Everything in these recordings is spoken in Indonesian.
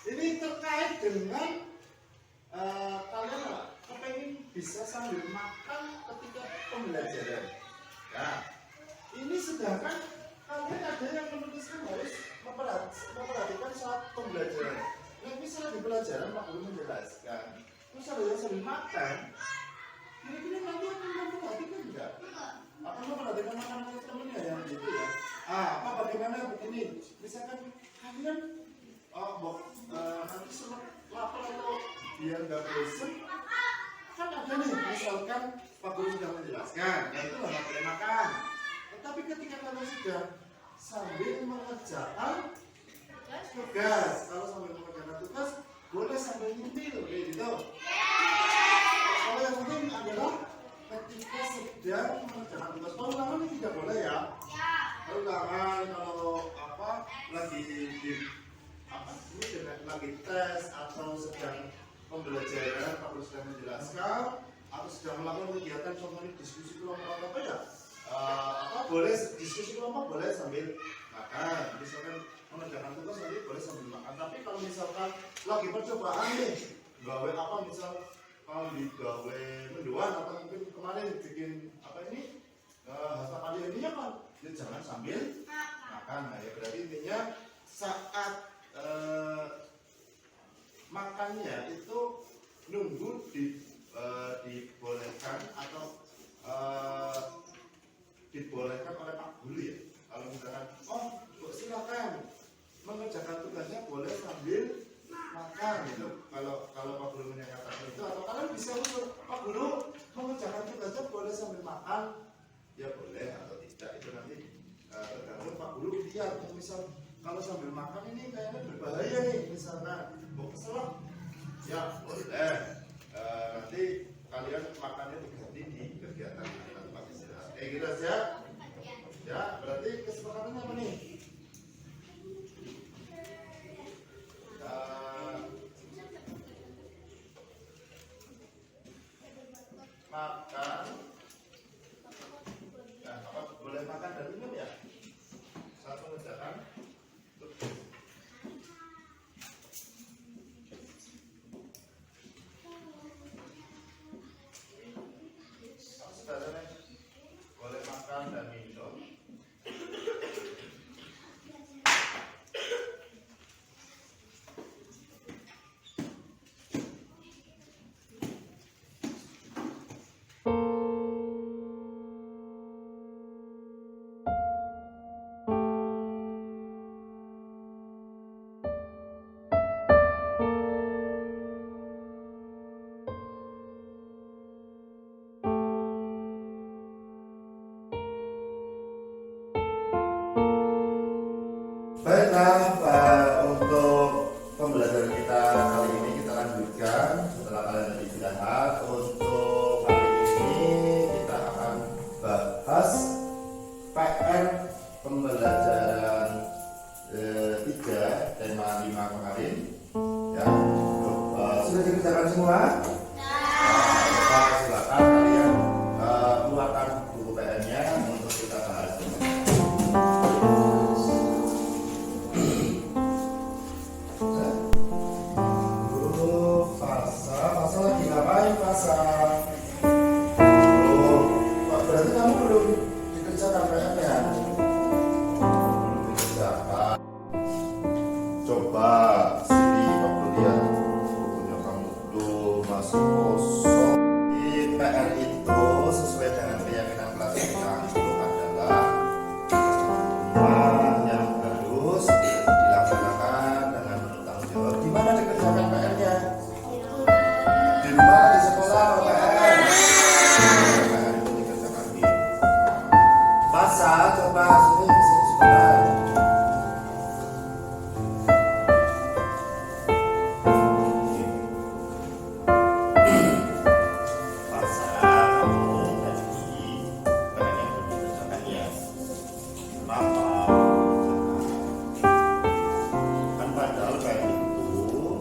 Ini terkait dengan kalian kepengen bisa sambil makan ketika pembelajaran. Nah, ini sedangkan kalian ada yang menuliskan harus memperhatikan saat pembelajaran. Nah, misalnya di pelajaran Pak Guru menjelaskan, terus ada yang sambil makan, kira-kira nanti akan memperhatikan enggak? Akan memperhatikan makanan temennya yang gitu ya. Apa bagaimana begini? Misalkan kalian nanti semua lapar atau biar nggak bosan, kan ada nih misalkan Pak Guru sudah menjelaskan, nah itu nggak boleh makan. Tetapi ketika kalian sudah sambil mengerjakan tugas, kalau sambil mengerjakan tugas boleh sambil nyemil kayak gitu. Kalau yang penting adalah ketika sedang mengerjakan tugas, kalau ulangan ini tidak boleh ya. Kalau ulangan kalau lagi lagi tes atau sedang pembelajaran, Pak Guru sedang menjelaskan atau sedang melakukan kegiatan contohnya diskusi kelompok atau apa ya, boleh diskusi kelompok boleh sambil makan. Misalkan mengerjakan tugas nanti boleh sambil makan. Tapi kalau misalkan lagi percobaan nih, gawe apa misal kalau digawe mendoan atau mungkin kemarin bikin apa ini hasta kalian ini kan ya jangan sambil makan. Nah ya berarti intinya saat makannya itu nunggu dibolehkan atau dibolehkan oleh Pak Guru ya. Kalau misalkan silakan mengerjakan tugasnya boleh sambil makan gitu. Kalau Pak Guru menyatakan itu, atau kalian bisa usul Pak Guru mengerjakan tugasnya boleh sambil makan, ya boleh atau tidak itu nanti tergantung Pak Guru lihat. Misal kalau sambil makan ini kayaknya berbahaya nih, misalnya mau keselak, ya boleh. Nanti kalian makannya diganti di kegiatan tempat istirahat. Kayak gitu aja. Ya, berarti kesepakatannya apa nih? Makan. Nah, boleh makan dan minum ya? Saat mengerjakan. Boleh makan dan minum. Baiklah, untuk pembelajaran kita kali ini kita lanjutkan setelah kalian beristirahat. Untuk hari ini kita akan bahas PR pembelajaran 3 tema 5 kemarin ya. Sudah dikerjakan semua? Silakan kalian keluarkan buku PR-nya untuk kita bahas. Berarti kamu belum dikerjakan PR-nya? Dikerjakan. Coba sini kamu lihat bukunya kamu belum masuk kosong. Di PR itu sesuai dengan keyakinan kelas kita itu adalah yang harus dilaksanakan dengan penuh tanggung jawab. Di mana dikerjakan PR-nya? Di rumah, di sekolah, PR. Masa coba sini sebentar. Masa kamu tadi pengen dikerjakan ya? Kenapa? Kan padahal kayak itu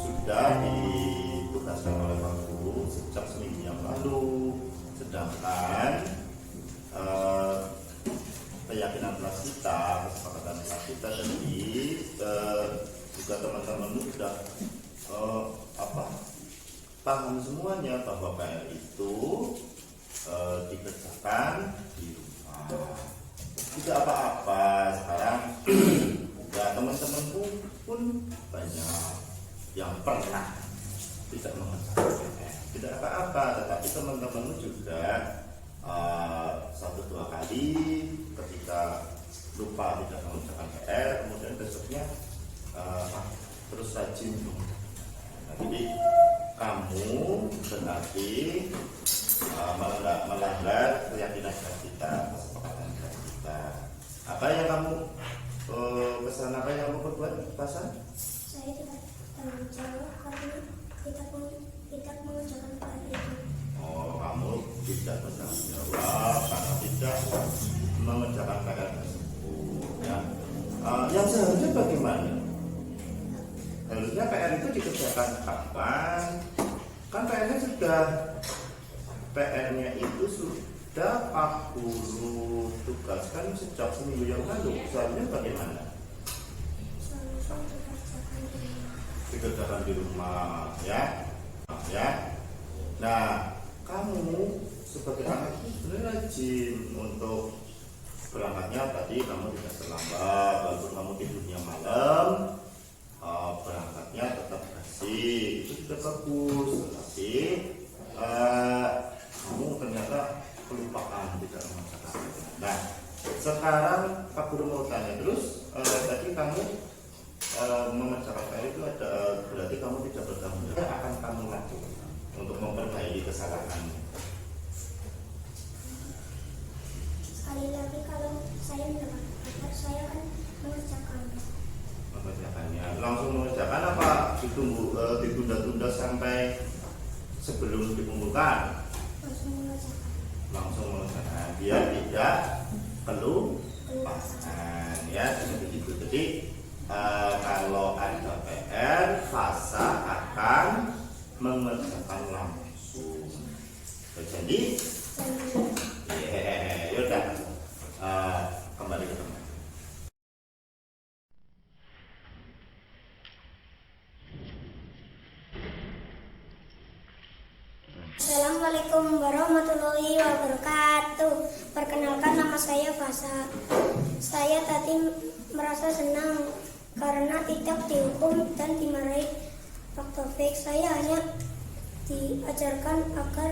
sudah ditugaskan oleh Pak Guru sejak seminggu yang lalu. Sedangkan keyakinan kelas kita, kesepakatan kelas kita tadi juga teman-temanmu sudah apa paham semuanya bahwa PR itu dikerjakan di rumah. Tidak apa-apa sekarang. Ya teman-temanku pun banyak yang pernah tidak mengerjakan PR. Tidak apa-apa, tetapi teman-temanmu juga satu dua kali ketika lupa tidak mengerjakan PR, kemudian besoknya terus rajin. Nah, jadi kamu berarti melanggar keyakinan kita, kesepakatan kita. Apa yang kamu kesalahan apa yang kamu perbuat, Pasan? Saya tidak tanggung jawab karena tidak mengerjakan PR itu. Oh, kamu tidak bertanggung jawab karena tidak mengerjakan PR tersebut. Ya. Yang seharusnya bagaimana? Harusnya PR itu dikerjakan kapan? Kan PR-nya itu sudah 40 tugas kan sejak seminggu yang lalu. Seharusnya bagaimana? Dikerjakan di rumah, ya. Nah, kamu sebagai anak itu sebenarnya rajin untuk berangkatnya. Tadi kamu tidak terlambat, walaupun kamu tidurnya malam, berangkatnya tetap bersih, itu sudah bagus. Tetapi kamu ternyata kelupaan tidak mengerjakan. Nah, sekarang Pak Guru mau tanya terus, tadi kamu mengerjakan PR itu ada berarti kamu tidak bertanggung jawab. Apa akan kamu lakukan untuk memperbaiki kesalahanmu? Sekali lagi kalau saya mendapat kabar, saya akan mengerjakannya. Langsung mengerjakan apa ditunda-tunda sampai sebelum dikumpulkan? Langsung mengerjakan biar tidak kelupaan, ya seperti itu. Jadi kalau ada PR, Fasa akan mengerjakan langsung. Jadi yaudah, kembali ke tempat. Assalamualaikum warahmatullahi wabarakatuh. Perkenalkan, nama saya Fasa. Saya tadi merasa senang karena tidak dihukum dan dimarahi Pak Taufik. Saya hanya diajarkan agar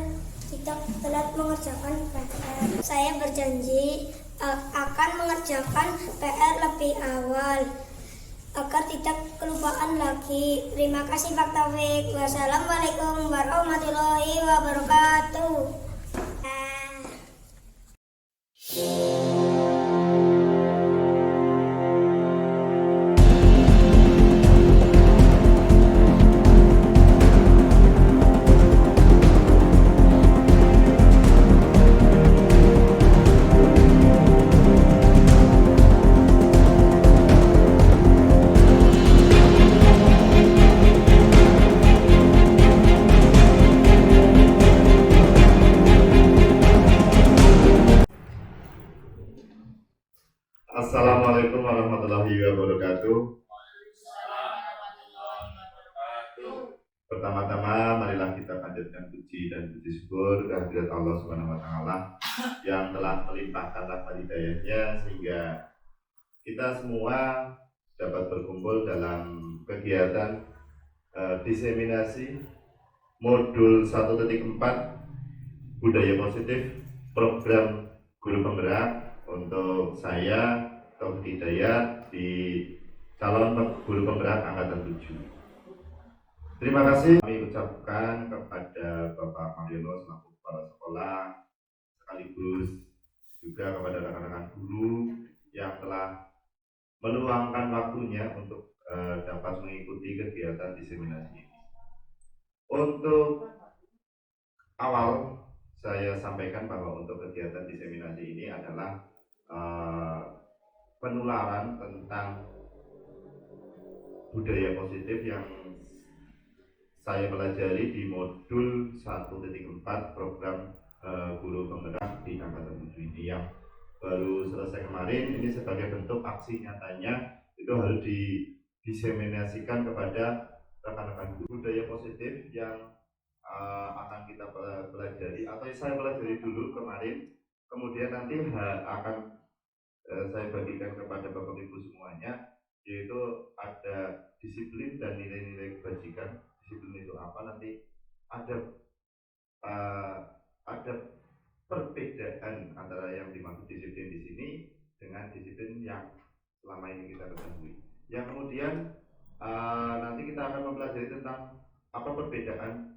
tidak telat mengerjakan PR. Saya berjanji akan mengerjakan PR lebih awal agar tidak kelupaan lagi. Terima kasih Pak Taufik. Wassalamualaikum warahmatullahi wabarakatuh. Assalamualaikum warahmatullahi wabarakatuh. Pertama-tama marilah kita panjatkan puji dan puji syukur kehadirat Allah Subhanahu wa taala yang telah melimpahkan rahmat hidayahnya sehingga kita semua dapat berkumpul dalam kegiatan diseminasi modul 1.4 budaya positif program guru penggerak untuk saya Taufik Hidayat di calon guru penggerak angkatan 7. Terima kasih kami ucapkan kepada Bapak Mariono selaku kepala sekolah, sekaligus juga kepada rekan-rekan guru yang telah meluangkan waktunya untuk dapat mengikuti kegiatan diseminasi ini. Untuk awal saya sampaikan bahwa untuk kegiatan diseminasi ini adalah penularan tentang budaya positif yang saya pelajari di modul 1.4 program guru penggerak di angkatan 7 ini yang baru selesai kemarin. Ini sebagai bentuk aksi nyatanya itu harus diseminasikan kepada rekan-rekan guru. Budaya positif yang akan kita pelajari atau saya pelajari dulu kemarin, kemudian nanti akan saya bagikan kepada Bapak Ibu semuanya, yaitu ada disiplin dan nilai-nilai kebajikan. Disiplin itu apa? Nanti ada perbedaan antara yang dimaksud disiplin di sini dengan disiplin yang selama ini kita ketahui. Yang kemudian nanti kita akan mempelajari tentang apa perbedaan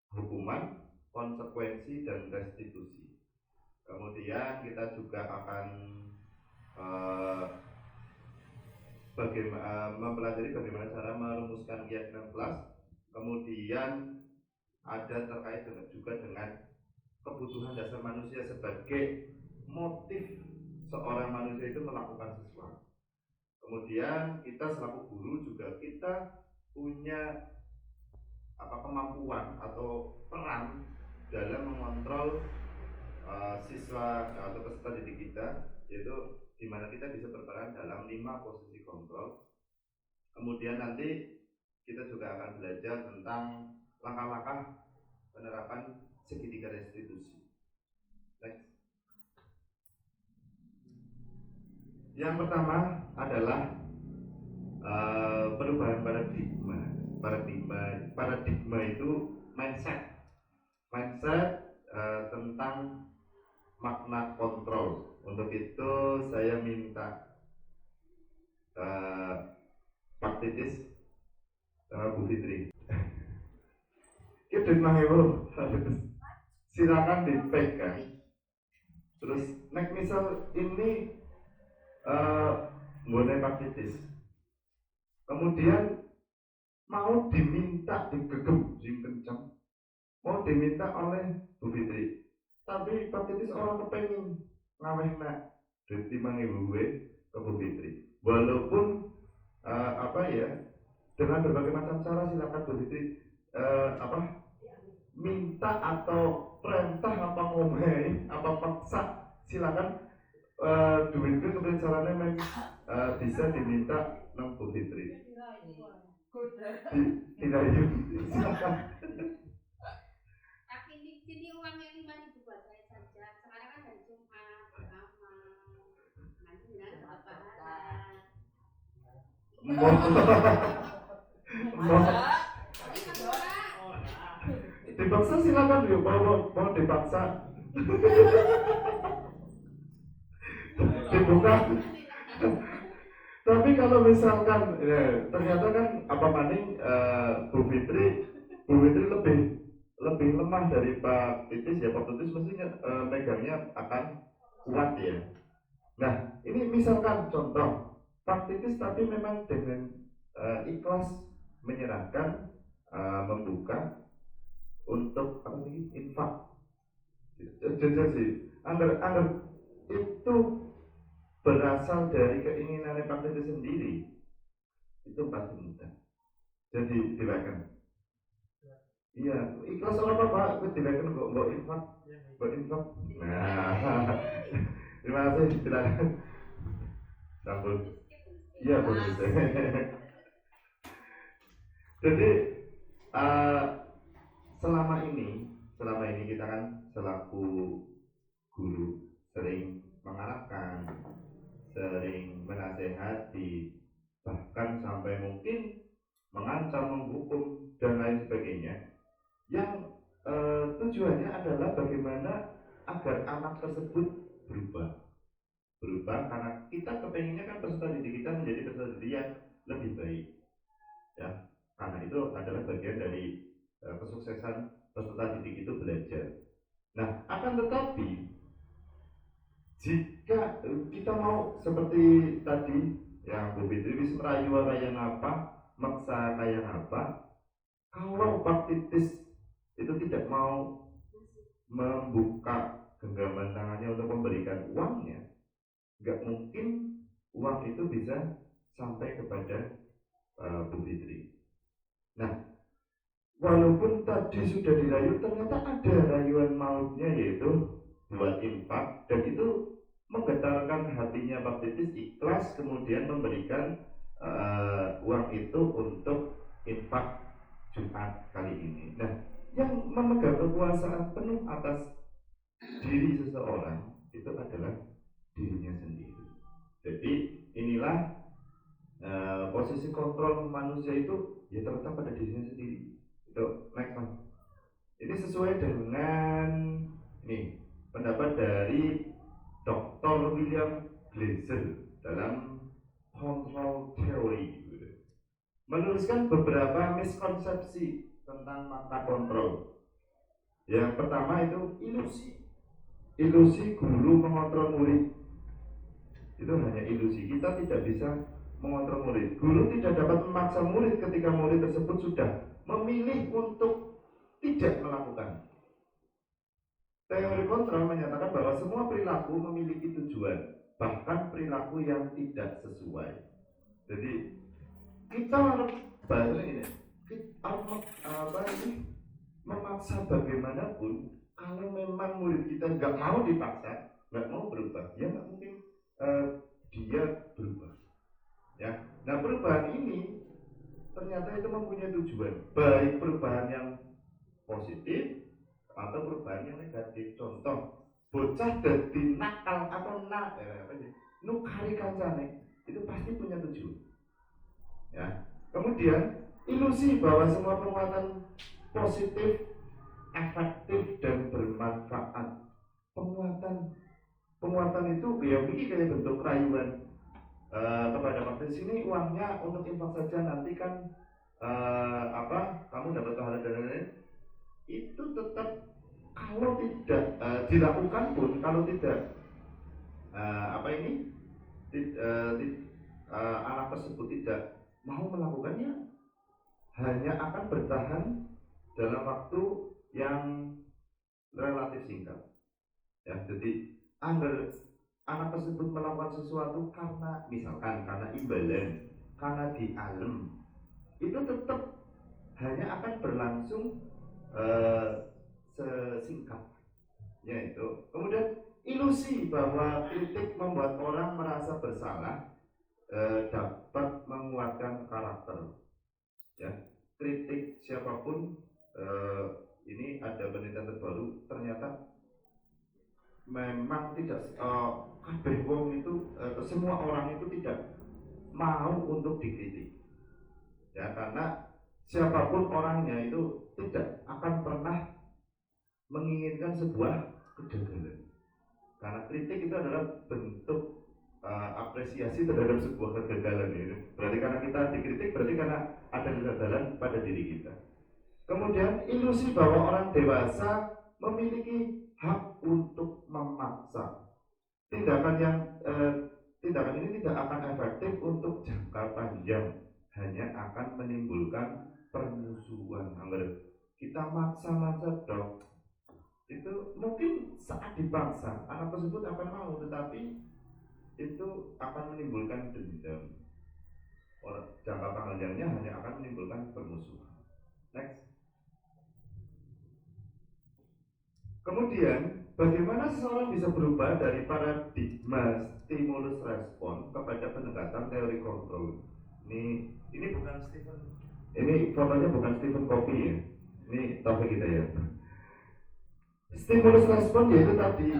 hukuman, konsekuensi, dan restitusi. Kemudian kita juga akan mempelajari bagaimana cara merumuskan keyakinan kelas. Kemudian ada terkait juga dengan kebutuhan dasar manusia sebagai motif seorang manusia itu melakukan sesuatu. Kemudian kita selaku guru juga kita punya kemampuan atau peran dalam mengontrol siswa atau peserta didik kita, yaitu di mana kita bisa berperan dalam 5 posisi kontrol. Kemudian nanti kita juga akan belajar tentang langkah-langkah penerapan segitiga restitusi. Next. Yang pertama adalah perubahan paradigma. Paradigma itu mindset tentang makna kontrol. Untuk itu saya minta Pak Titis sama Bu Fitri. Kita menghibur, silakan dipegang. Terus next misal ini mulai Pak Titis, kemudian mau diminta digegem sing kencang, mau diminta oleh Bu Fitri, tapi Pak Titis orang kepengen ngaweh nak ditimbang ibu gue ke Bu Fitri, walaupun dengan berbagai macam cara silakan Bu Fitri minta atau perintah apa ngomong apa paksa silakan. Duit itu kemudian caranya bisa diminta nang Bu Fitri. Tidak silakan. Tapi ini uangnya 5.000 buat saya saja. Sekarang kan hari Jumat bersama. Nanti bilang dapat pahala. Dipaksa silakan yuk, mau dipaksa. Dibuka. Tapi kalau misalkan ternyata kan Bu Fitri lebih lemah dari Pak Titis ya. Pak Titis mestinya megangnya akan kuat ya. Nah ini misalkan contoh Pak Titis tapi memang dengan ikhlas menyerahkan membuka untuk infak. Jujur sih, anggar itu berasal dari keinginan Pak Titis sendiri, itu pasti mudah. Jadi silakan. Iya, ikhlas orang apa? Silakan kok mau infak. Nah, terima kasih. Silakan. Sampun. Iya boleh. Jadi selama ini kita kan selaku guru sering mengarahkan, sering menasehati, bahkan sampai mungkin mengancam, menghukum dan lain sebagainya. Yang tujuannya adalah bagaimana agar anak tersebut berubah karena kita kepengennya kan peserta didik kita menjadi peserta didik yang lebih baik ya, karena itu adalah bagian dari kesuksesan peserta didik itu belajar. Nah akan tetapi jika kita mau seperti tadi yang Bu Fitri bisa merayu kayak apa, maksa kayak apa, kalau Pak Titis itu tidak mau membuka genggaman tangannya untuk memberikan uangnya, nggak mungkin uang itu bisa sampai kepada Bu Fitri. Nah, walaupun tadi sudah dirayu, ternyata ada rayuan mautnya yaitu buat infak, dan itu menggetarkan hatinya Pak Titis ikhlas kemudian memberikan uang itu untuk infak Jumat kali ini. Nah, yang memegang kekuasaan penuh atas diri seseorang itu adalah dirinya sendiri. Jadi inilah posisi kontrol manusia itu ya terletak pada dirinya sendiri. Itu next Mas. Ini sesuai dengan ini pendapat dari Dr. William Glaser dalam Control Theory, menuliskan beberapa miskonsepsi tentang makna kontrol. Yang pertama itu ilusi guru mengontrol murid. Itu hanya ilusi, kita tidak bisa mengontrol murid. Guru tidak dapat memaksa murid ketika murid tersebut sudah memilih untuk tidak melakukan. Teori kontrol menyatakan bahwa semua perilaku memiliki tujuan, bahkan perilaku yang tidak sesuai. Jadi kita harus memaksa bagaimanapun. Kalau memang murid kita nggak mau dipaksa, nggak mau berubah, ya nggak mungkin dia berubah. Ya, nah perubahan ini ternyata itu mempunyai tujuan, baik perubahan yang positif atau perubahan yang negatif. Contoh, bocah jadi nakal atau nukari kancane, itu pasti punya tujuan. Ya. Kemudian ilusi bahwa semua penguatan positif, efektif dan bermanfaat. Penguatan itu ya begini kayak bentuk rayuan kepada partai sini uangnya untuk infak saja, nanti kan kamu dapat pahala dan lain-lain. Itu tetap kalau tidak dilakukan pun, kalau tidak anak tersebut tidak mau melakukannya, hanya akan bertahan dalam waktu yang relatif singkat. Ya, jadi anak tersebut melakukan sesuatu karena misalkan karena imbalan, karena dialem, itu tetap hanya akan berlangsung sesingkatnya itu. Kemudian ilusi bahwa kritik membuat orang merasa bersalah dapat menguatkan karakter. Ya, kritik siapapun, ini ada penelitian terbaru, ternyata memang tidak kabeh wong itu semua orang itu tidak mau untuk dikritik. Ya, karena siapapun orangnya itu tidak akan pernah menginginkan sebuah kegagalan. Karena kritik itu adalah bentuk apresiasi terhadap sebuah kegagalan ini. Berarti karena kita dikritik, berarti karena ada kegagalan pada diri kita. Kemudian ilusi bahwa orang dewasa memiliki hak untuk memaksa. Tindakan ini tidak akan efektif untuk jangka panjang, hanya akan menimbulkan permusuhan. Kita maksa dong, itu mungkin saat dipaksa anak tersebut akan mau, tetapi itu akan menimbulkan dendam. Jangka panjangnya hanya akan menimbulkan permusuhan. Next. Kemudian, bagaimana seseorang bisa berubah dari paradigma stimulus respon kepada pendekatan teori kontrol? Ini bukan Stephen. Ini fotonya bukan Stephen Covey ya. Ini topik kita ya. Stimulus respon yaitu tadi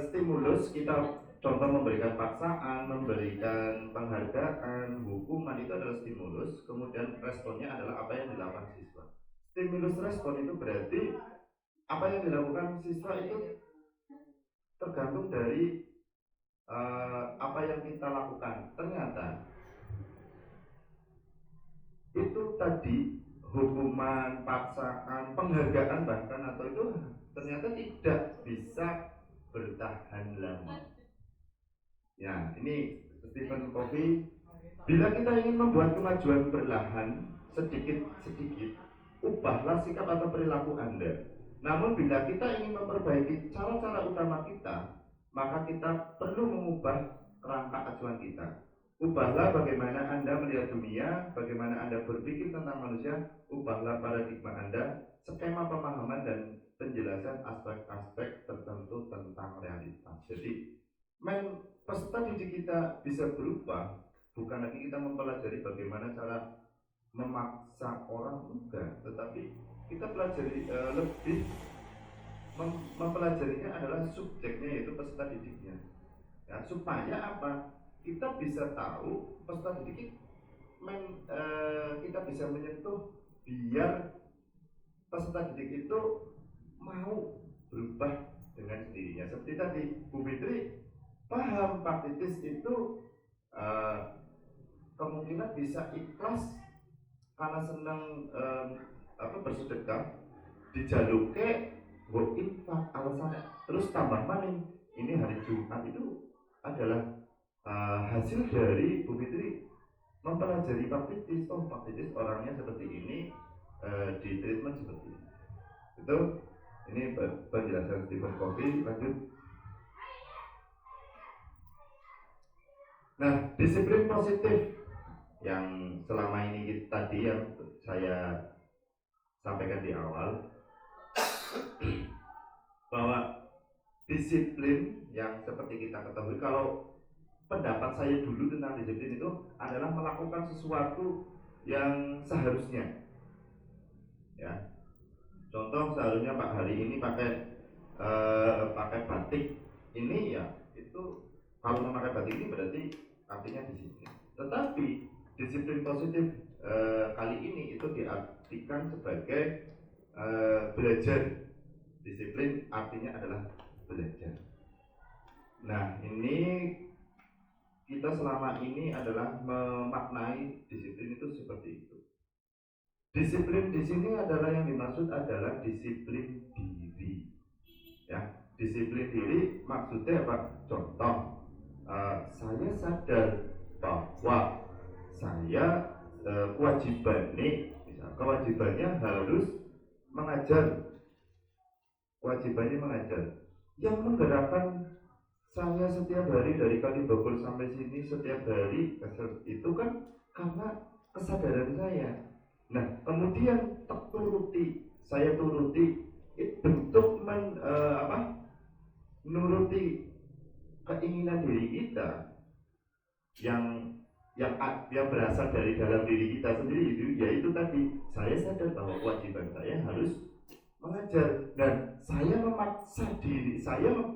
stimulus kita contoh memberikan paksaan, memberikan penghargaan, hukuman, itu adalah stimulus. Kemudian responnya adalah apa yang dilakukan siswa. Stimulus respon itu berarti apa yang dilakukan siswa itu tergantung dari apa yang kita lakukan. Ternyata itu tadi hukuman, paksaan, penghargaan bahkan atau itu ternyata tidak bisa bertahan lama. Ya, ini Stephen Covey. Bila kita ingin membuat kemajuan perlahan, sedikit-sedikit, ubahlah sikap atau perilaku Anda. Namun bila kita ingin memperbaiki cara-cara utama kita, maka kita perlu mengubah kerangka acuan kita. Ubahlah bagaimana Anda melihat dunia, bagaimana Anda berpikir tentang manusia, ubahlah paradigma Anda, skema pemahaman dan penjelasan aspek-aspek tertentu tentang realitas. Jadi, peserta didik kita bisa berubah bukan lagi kita mempelajari bagaimana cara memaksa orang, enggak, tetapi kita pelajari lebih mempelajarinya adalah subjeknya, yaitu peserta didiknya. Ya, supaya apa? Kita bisa tahu peserta didik kita bisa menyentuh biar peserta didik itu mau berubah dengan sendirinya. Seperti tadi Bu Fitri paham Pak Titis itu kemungkinan bisa ikhlas karena senang bersedekah, dijaluke go infak alasannya, terus tambah maning ini hari Jumat itu adalah hasil dari Bu Fitri mempelajari Pak Titis. Oh, Pak Titis orangnya seperti ini, di treatment seperti ini. Itu ini penjelasan Stephen Covey. Lanjut. Nah, disiplin positif yang selama ini tadi yang saya sampaikan di awal, bahwa disiplin yang seperti kita ketahui, kalau pendapat saya dulu tentang disiplin itu adalah melakukan sesuatu yang seharusnya. Ya, contoh seharusnya Pak hari ini pakai batik ini, ya itu kalau memakai batik ini berarti artinya disiplin. Tetapi disiplin positif kali ini itu diartikan sebagai belajar. Disiplin artinya adalah belajar. Nah, ini kita selama ini adalah memaknai disiplin itu seperti itu. Disiplin di sini adalah yang dimaksud adalah disiplin diri. Ya, disiplin diri maksudnya apa? Contoh, saya sadar bahwa saya kewajibannya harus mengajar. Kewajibannya mengajar. Yang menggerakkan saya setiap hari dari Kalibogor sampai sini setiap hari itu kan karena kesadaran saya. Nah, kemudian saya turuti itu bentuk menuruti keinginan diri kita yang berasal dari dalam diri kita sendiri, itu yaitu tadi saya sadar bahwa kewajiban saya harus mengajar, dan saya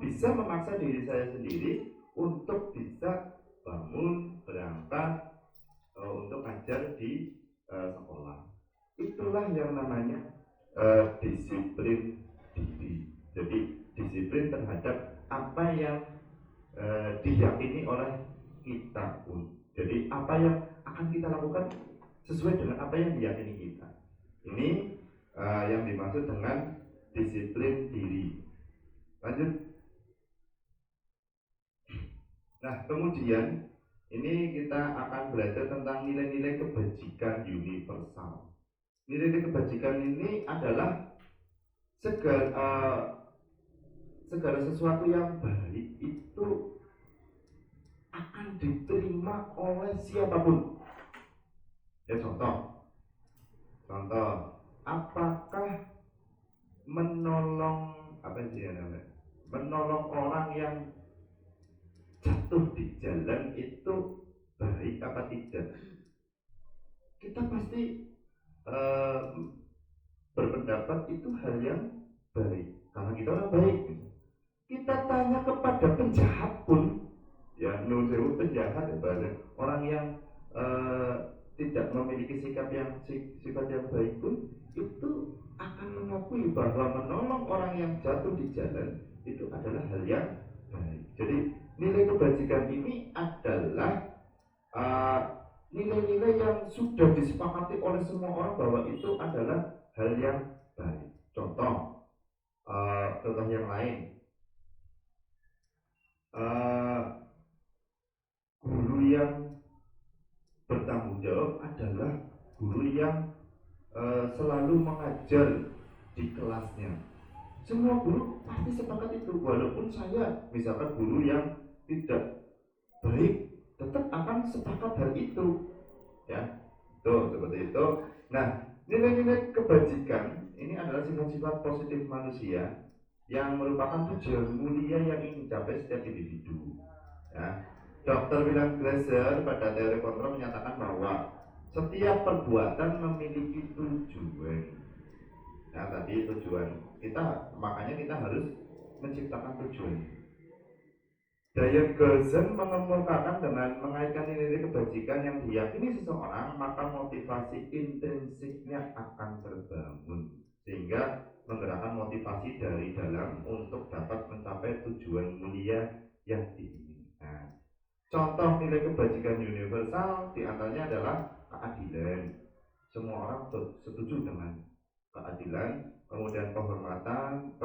bisa memaksa diri saya sendiri untuk bisa bangun, berangkat untuk ngajar di sekolah. Itulah yang namanya disiplin diri. Jadi disiplin terhadap apa yang diyakini oleh kita pun. Jadi apa yang akan kita lakukan sesuai dengan apa yang diyakini kita. Ini yang dimaksud dengan disiplin diri. Lanjut. Nah, kemudian ini kita akan belajar tentang nilai-nilai kebajikan universal. Nilai-nilai kebajikan ini adalah segala sesuatu yang baik itu akan diterima oleh siapapun. Ya, contoh, apakah menolong orang yang jatuh di jalan itu baik apa tidak? Kita pasti berpendapat itu hal yang baik karena kita orang baik. Kita tanya kepada penjahat pun, ya nusewu penjahat ya, orang yang tidak memiliki sifat yang baik pun itu akan mengakui bahwa menolong orang yang jatuh di jalan itu adalah hal yang baik. Jadi nilai kebajikan ini adalah nilai-nilai yang sudah disepakati oleh semua orang bahwa itu adalah hal yang baik. Contoh yang lain, guru yang bertanggung jawab adalah guru yang selalu mengajar di kelasnya. Semua guru pasti sepakat itu, walaupun saya misalkan guru yang tidak baik, tetap akan sepakat hal itu, ya. Tuh, seperti itu. Nah, nilai-nilai kebajikan ini adalah sifat-sifat positif manusia yang merupakan tujuan mulia yang ingin dicapai setiap individu. Ya, Dr. William Glasser pada teori kontrol menyatakan bahwa setiap perbuatan memiliki tujuan. Nah, tadi tujuan kita, makanya kita harus menciptakan tujuan. Diane Goshen mengemukakan dengan mengaitkan nilai kebajikan yang diyakini seseorang, maka motivasi intrinsiknya akan terbangun, sehingga menggerakkan motivasi dari dalam untuk dapat mencapai tujuan mulia yang diinginkan. Contoh nilai kebajikan universal diantaranya adalah keadilan. Semua orang setuju dengan keadilan, kemudian penghormatan,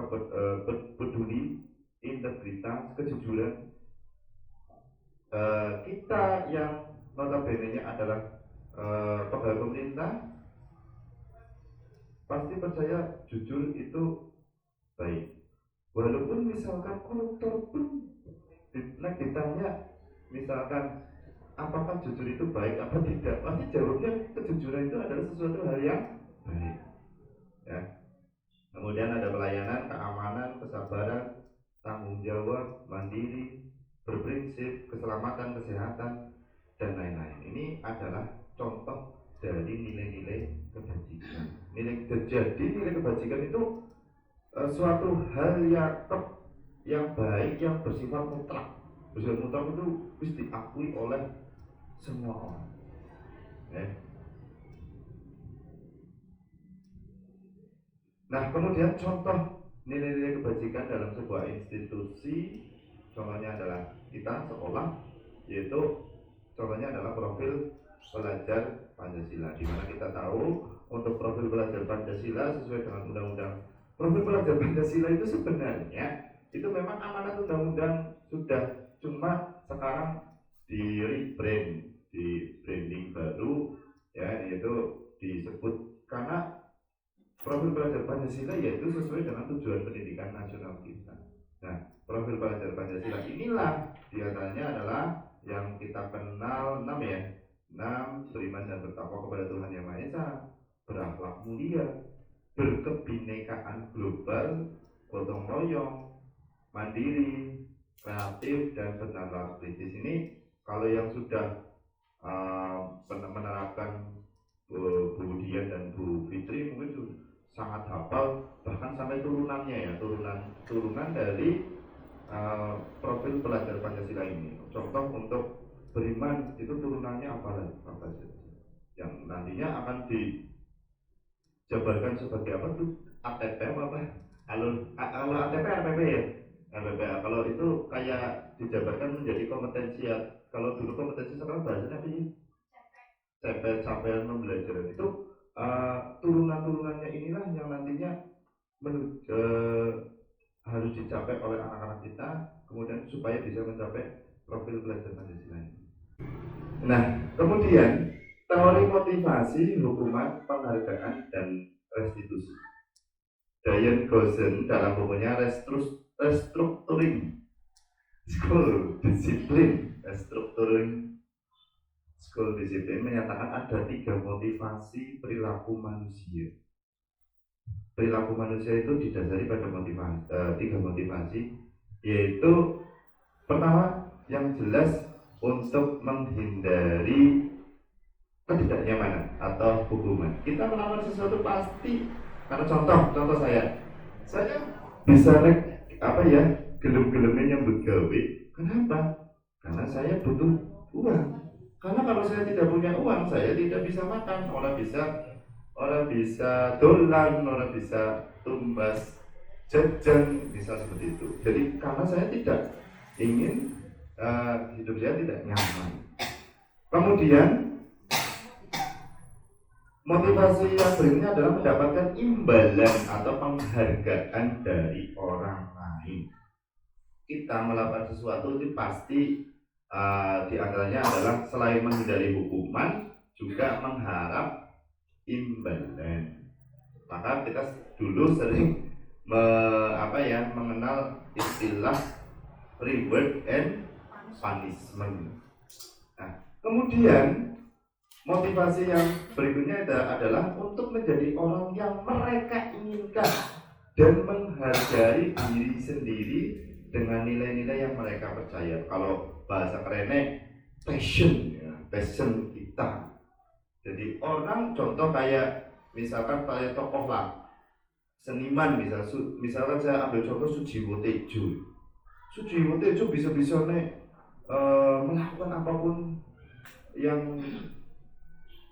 peduli, integritas, kejujuran. Kita yang notabene-nya adalah pegawai pemerintah pasti percaya jujur itu baik. Walaupun misalkan koruptor pun ditanya misalkan apakah jujur itu baik apa tidak, pasti jawabnya kejujuran itu adalah sesuatu hal yang baik. Ya. Kemudian ada pelayanan, keamanan, kesabaran, tanggung jawab, mandiri, berprinsip, keselamatan, kesehatan, dan lain-lain. Ini adalah contoh dari nilai-nilai kebajikan. Jadi nilai kebajikan itu suatu hal yang baik, yang bersifat mutlak. Bersifat mutlak itu harus diakui oleh semua orang. Ya. Nah, kemudian contoh nilai-nilai kebajikan dalam sebuah institusi, contohnya adalah kita sekolah, yaitu contohnya adalah profil pelajar Pancasila, di mana kita tahu untuk profil pelajar Pancasila sesuai dengan undang-undang profil pelajar Pancasila itu sebenarnya itu memang amanat undang-undang sudah, cuma sekarang di rebrand, di branding baru, ya, yaitu disebut karena profil pelajar Pancasila yaitu sesuai dengan tujuan pendidikan nasional kita. Nah, profil pelajar Pancasila inilah diantaranya adalah yang kita kenal 6 ya, 6 beriman dan bertakwa kepada Tuhan Yang Maha Esa, berakhlak mulia, berkebinekaan global, gotong royong, mandiri, kreatif, dan bernalar kritis. Ini kalau yang sudah menerapkan Bu Dian dan Bu Fitri mungkin sudah sangat hafal, bahkan sampai turunannya ya, turunan dari profil pelajar Pancasila ini. Contoh untuk beriman itu turunannya apa saja yang nantinya akan dijabarkan sebagai apa tuh, ATP apa? Kalau ATP RPP ya, RPP. Kalau itu kayak dijabarkan menjadi kompetensi ya. Kalau dulu kompetensi, sekarang bahasanya apa sih? Capaian pembelajaran itu. Turunan-turunannya inilah yang nantinya harus dicapai oleh anak-anak kita, kemudian supaya bisa mencapai profil belajar Pancasila ini. Nah, kemudian teori motivasi, hukuman, penghargaan, dan restitusi. Diane Goshen dalam bukunya Restructuring School Discipline, School Discipline menyatakan ada 3 motivasi perilaku manusia. Perilaku manusia itu didasari pada 3 motivasi, yaitu pertama yang jelas untuk menghindari ketidaknyamanan atau hukuman. Kita melakukan sesuatu pasti karena contoh saya bisa gelem-gelemnya nyambut gawe. Kenapa? Karena saya butuh uang. Karena kalau saya tidak punya uang, saya tidak bisa makan. Orang bisa dolan, orang bisa tumbas jajan, bisa seperti itu. Jadi karena saya tidak ingin hidup saya tidak nyaman. Kemudian motivasi yang berikutnya adalah mendapatkan imbalan atau penghargaan dari orang lain. Kita melakukan sesuatu itu pasti diantaranya adalah selain menghindari hukuman, juga mengharap imbalan. Maka kita dulu sering mengenal istilah reward and punishment. Nah, kemudian motivasi yang berikutnya adalah untuk menjadi orang yang mereka inginkan dan menghargai diri sendiri dengan nilai-nilai yang mereka percaya. Kalau bahasa kerennya passion ya, passion kita. Jadi orang contoh kayak misalkan kayak tokoh lah seniman misalkan saya ambil contoh Sujiwo Tejo. Sujiwo Tejo bisa-bisa melakukan apapun yang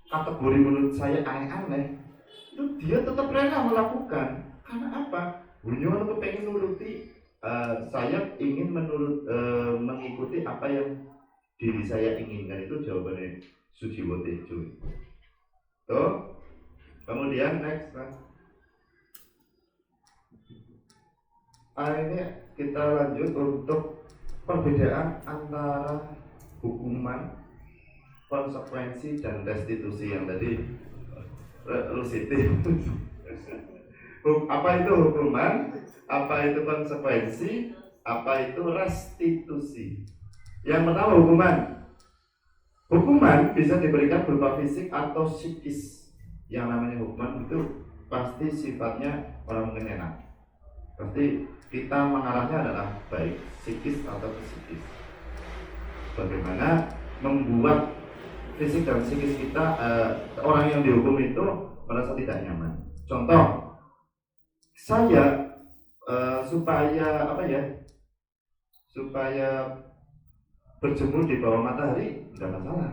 kategori menurut saya aneh-aneh, itu dia tetap rela melakukan. Karena apa? Beliau pengen nuruti, saya ingin mengikuti apa yang diri saya inginkan. Itu jawabannya Sujiwo Tejo. Tuh. Kemudian next, ini kita lanjut untuk perbedaan antara hukuman, konsekuensi, dan restitusi yang tadi Rusiti. Apa itu hukuman? Apa itu konsekuensi? Apa itu restitusi? Yang pertama hukuman. Hukuman bisa diberikan berupa fisik atau psikis. Yang namanya hukuman itu pasti sifatnya orang mungkin enak. Pasti kita mengarahnya adalah baik psikis atau psikis. Bagaimana membuat fisik dan psikis kita, orang yang dihukum itu merasa tidak nyaman. Contoh, saya supaya berjemur di bawah matahari tidak masalah.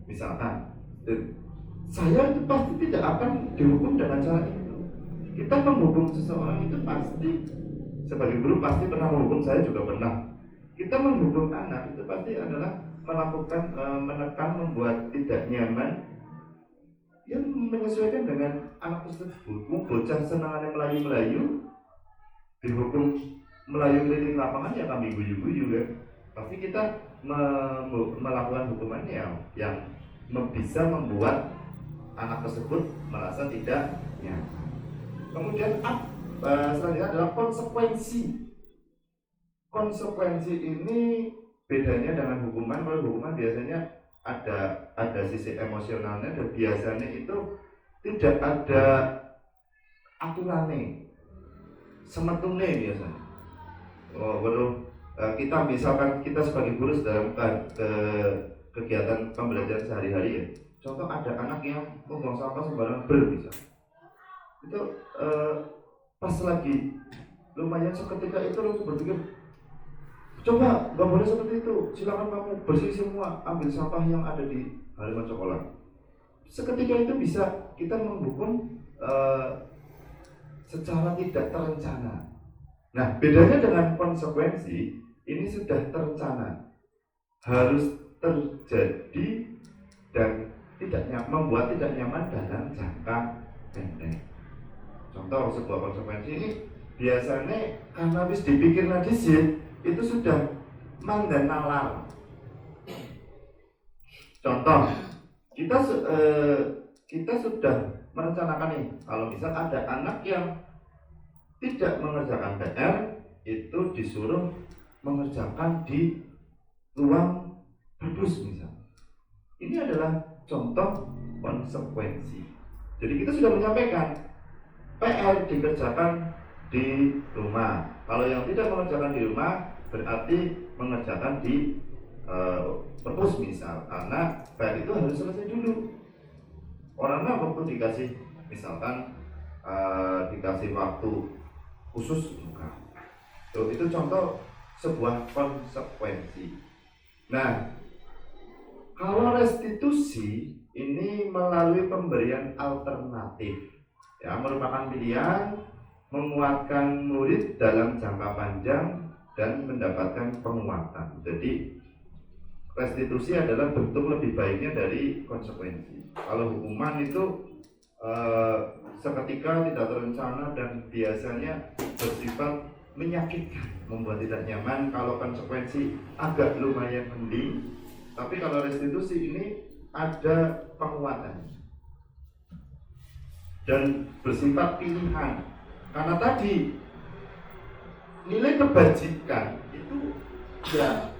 Misalkan, saya itu pasti tidak akan dihukum dengan cara itu. Kita menghukum seseorang itu pasti, sebagai guru pasti pernah menghukum, saya juga pernah. Kita menghukum anak itu pasti adalah melakukan menekan, membuat tidak nyaman, yang menyesuaikan dengan anak tersebut. Bocah senangannya melayu-melayu, dihukum melayu keliling lapangan ya kami guyu-guyu kan. Pasti kita melakukan hukumannya yang bisa membuat anak tersebut merasa tidak nyaman. Kemudian selanjutnya adalah konsekuensi. Konsekuensi ini bedanya dengan hukuman. Kalau hukuman biasanya ada sisi emosionalnya, dan biasanya itu tidak ada aturannya, semetune biasanya. Kita misalkan kita sebagai guru dalam kegiatan pembelajaran sehari-hari ya. Contoh ada anak yang membuang sampah sembarangan bisa. Itu pas lagi lumayan seketika itu langsung berpikir, coba nggak boleh seperti itu, silakan kamu bersih semua, ambil sampah yang ada di halaman sekolah. Seketika itu bisa kita menghukum secara tidak terencana. Nah, bedanya dengan konsekuensi, ini sudah terencana, harus terjadi dan membuat tidak nyaman dalam jangka pendek. Contoh sebuah konsekuensi ini biasanya karena habis dipikir nadisin, itu sudah mandan nalar. Contoh, kita sudah merencanakan nih, kalau misal ada anak yang tidak mengerjakan PR, itu disuruh mengerjakan di ruang perpus misal. Ini adalah contoh konsekuensi. Jadi kita sudah menyampaikan PR dikerjakan di rumah. Kalau yang tidak mengerjakan di rumah berarti mengerjakan di perpus misal, karena PR itu harus selesai dulu. Orangnya waktu dikasih misalkan dikasih waktu khusus juga. Itu contoh sebuah konsekuensi. Nah, kalau restitusi ini melalui pemberian alternatif, ya, merupakan pilihan menguatkan murid dalam jangka panjang dan mendapatkan penguatan. Jadi restitusi adalah bentuk lebih baiknya dari konsekuensi. Kalau hukuman itu seketika tidak terencana dan biasanya bersifat menyakitkan, membuat tidak nyaman. Kalau konsekuensi agak lumayan mending, tapi kalau restitusi ini ada penguatan dan bersifat pilihan. Karena tadi nilai kebajikan itu ya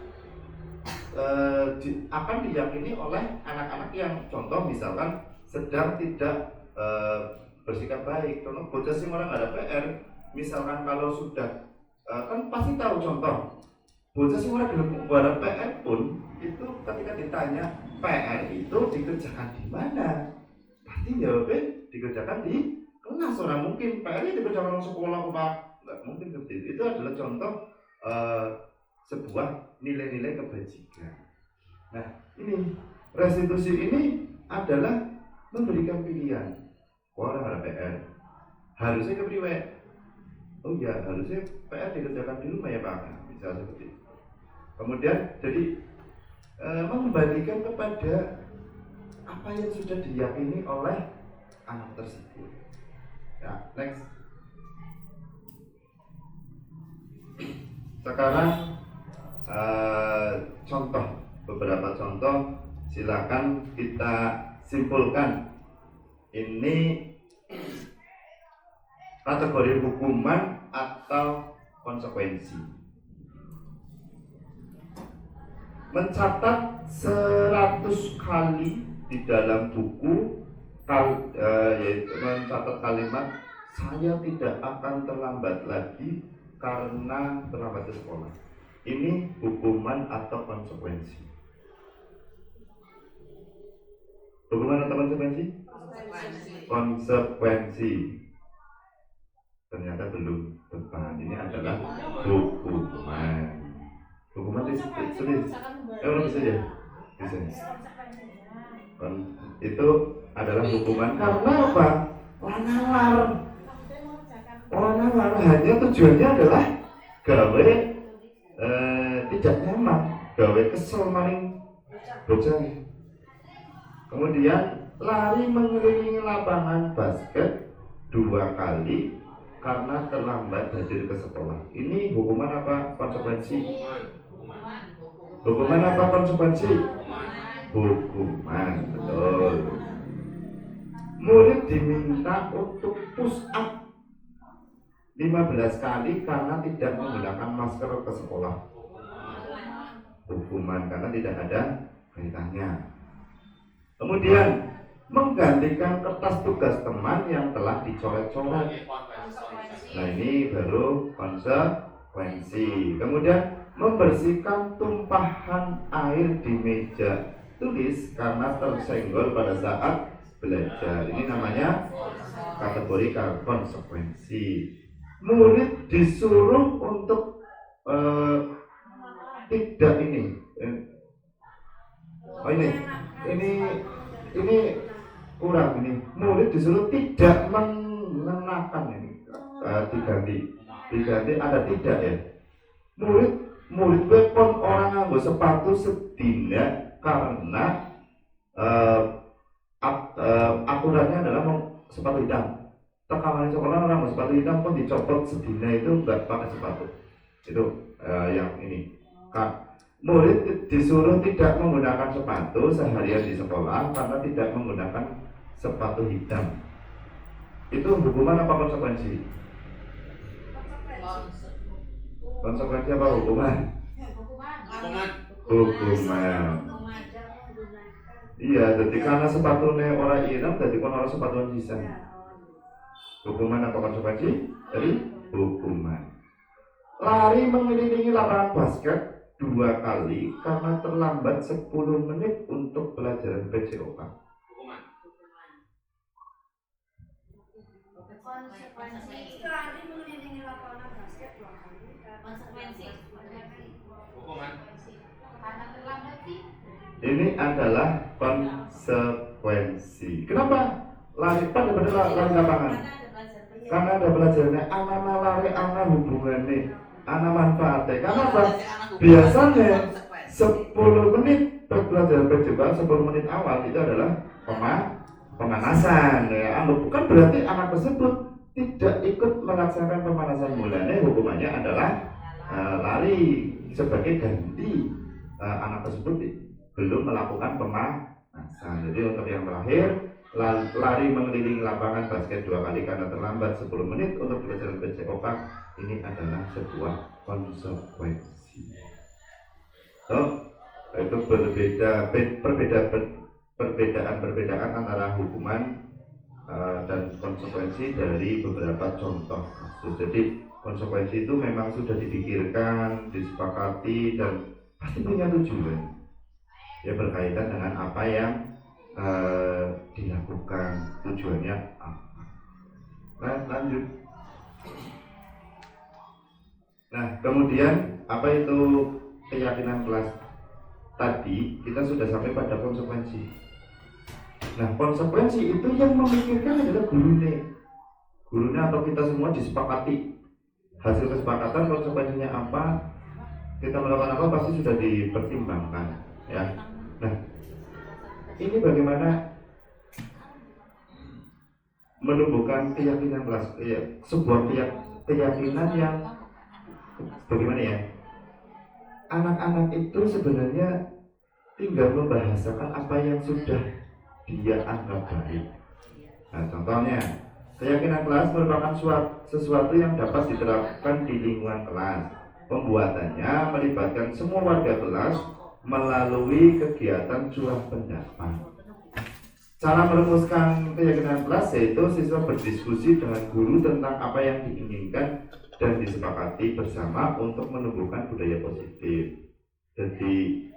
akan diyakini oleh anak-anak yang contoh misalkan sedang tidak bersikap baik. Contoh bocah sing orang nggak ada PR, misalkan kalau sudah kan pasti tahu contoh bocah sing ora gelem nggarap PR pun itu ketika ditanya PR itu dikerjakan di mana? Pasti jawabnya dikerjakan di kelas. Orang mungkin PR-nya dikerjakan di sekolah Pak. Enggak mungkin seperti itu. Itu adalah contoh sebuah nilai-nilai kebajikan. Nah, ini restitusi ini adalah memberikan pilihan. Orang ada PR. Harusnya kepriwe? Oh iya, harusnya PR dikerjakan di rumah ya Pak. Nah, bisa seperti itu. Kemudian jadi mengembalikan kepada apa yang sudah diyakini oleh anak tersebut. Ya, next. Sekarang contoh, beberapa contoh, silakan kita simpulkan. Ini kategori hukuman atau konsekuensi. Mencatat 100 kali di dalam buku yaitu mencatat kalimat saya tidak akan terlambat lagi karena terlambat ke sekolah. Ini hukuman atau konsekuensi? Hukuman atau konsekuensi? Konsekuensi. Ternyata belum tepat. Ini adalah hukuman. Hukuman itu orang bisa ya? Bisa. Itu adalah hukuman karena apa? Orang nalar hanya tujuannya adalah gawe tidak nyaman, gawe kesel maning bocah. Kemudian lari mengelilingi lapangan basket 2 kali karena terlambat hadir ke sekolah. Ini hukuman apa konsekuensi? Hukuman apa konsekuensi? Hukuman, betul. Murid diminta untuk push up 15 kali karena tidak menggunakan masker ke sekolah. Hukuman karena tidak ada kaitannya. Kemudian menggantikan kertas tugas teman yang telah dicoret-coret. Nah, ini baru konsekuensi. Kemudian membersihkan tumpahan air di meja tulis karena tersenggol pada saat belajar. Ini namanya kategori konsekuensi. Murid disuruh untuk tidak ini. Oh ini kurang ini. Murid disuruh tidak mengenakan ini. Diganti ada tidak ya. Murid pun orang nganggo sepatu sedina karena aturannya adalah sepatu hitam. Tekanan sekolah orang sepatu hitam pun dicopot sedina itu enggak pakai sepatu. Itu yang ini. Murid disuruh tidak menggunakan sepatu seharian di sekolah karena tidak menggunakan sepatu hitam. Itu hukuman apa konsekuensi? Konsekuensi apa hukuman? Hukuman. Iya, jadi karena sepatunya orang ireng, jadi kan orang sepatu bisa. Hukuman apa konsekuensi? Jadi hukuman. Lari mengelilingi lapangan basket 2 kali karena terlambat 10 menit untuk pelajaran PJOK. Hukuman. Konsekuensi. Lari mengelilingi lapangan basket 2 kali. Konsekuensi. Hukuman. Karena terlambat sih. Ini adalah konsekuensi. Kenapa? Lari pada lari lapangan. Karena ada pelajarannya. Anak lari, anak hubungannya, anak manfaatnya. Karena apa? Biasanya 10 menit pelajaran PJOK, 10 menit awal itu adalah pemanasan. Ya, bukan berarti anak tersebut tidak ikut melaksanakan pemanasan. Mulanya hukumannya adalah lari sebagai ganti anak tersebut belum melakukan pemanasan. Jadi untuk yang terakhir, lari mengelilingi lapangan basket 2 kali karena terlambat 10 menit untuk pelajaran PJOK, ini adalah sebuah konsekuensi. So, itu perbedaan antara hukuman dan konsekuensi dari beberapa contoh kasus. Jadi Konsekuensi itu memang sudah dipikirkan, disepakati, dan pasti punya tujuan. Ya berkaitan dengan apa yang dilakukan, tujuannya apa. Nah, lanjut. Nah, kemudian apa itu keyakinan kelas? Tadi kita sudah sampai pada konsekuensi. Nah, konsekuensi itu yang memikirkan adalah gurunya atau kita semua disepakati. Hasil kesepakatan konsekuensinya apa, kita melakukan apa pasti sudah dipertimbangkan, ya. Nah, ini bagaimana menumbuhkan keyakinan kelas, ya, sebuah keyakinan yang bagaimana ya? Anak-anak itu sebenarnya tinggal membahasakan apa yang sudah dia anggap baik. Nah, contohnya, keyakinan kelas merupakan sesuatu yang dapat diterapkan di lingkungan kelas. Pembuatannya melibatkan semua warga kelas melalui kegiatan curah pendapat. Cara merumuskan keyakinan kelas yaitu siswa berdiskusi dengan guru tentang apa yang diinginkan dan disepakati bersama untuk menumbuhkan budaya positif. Jadi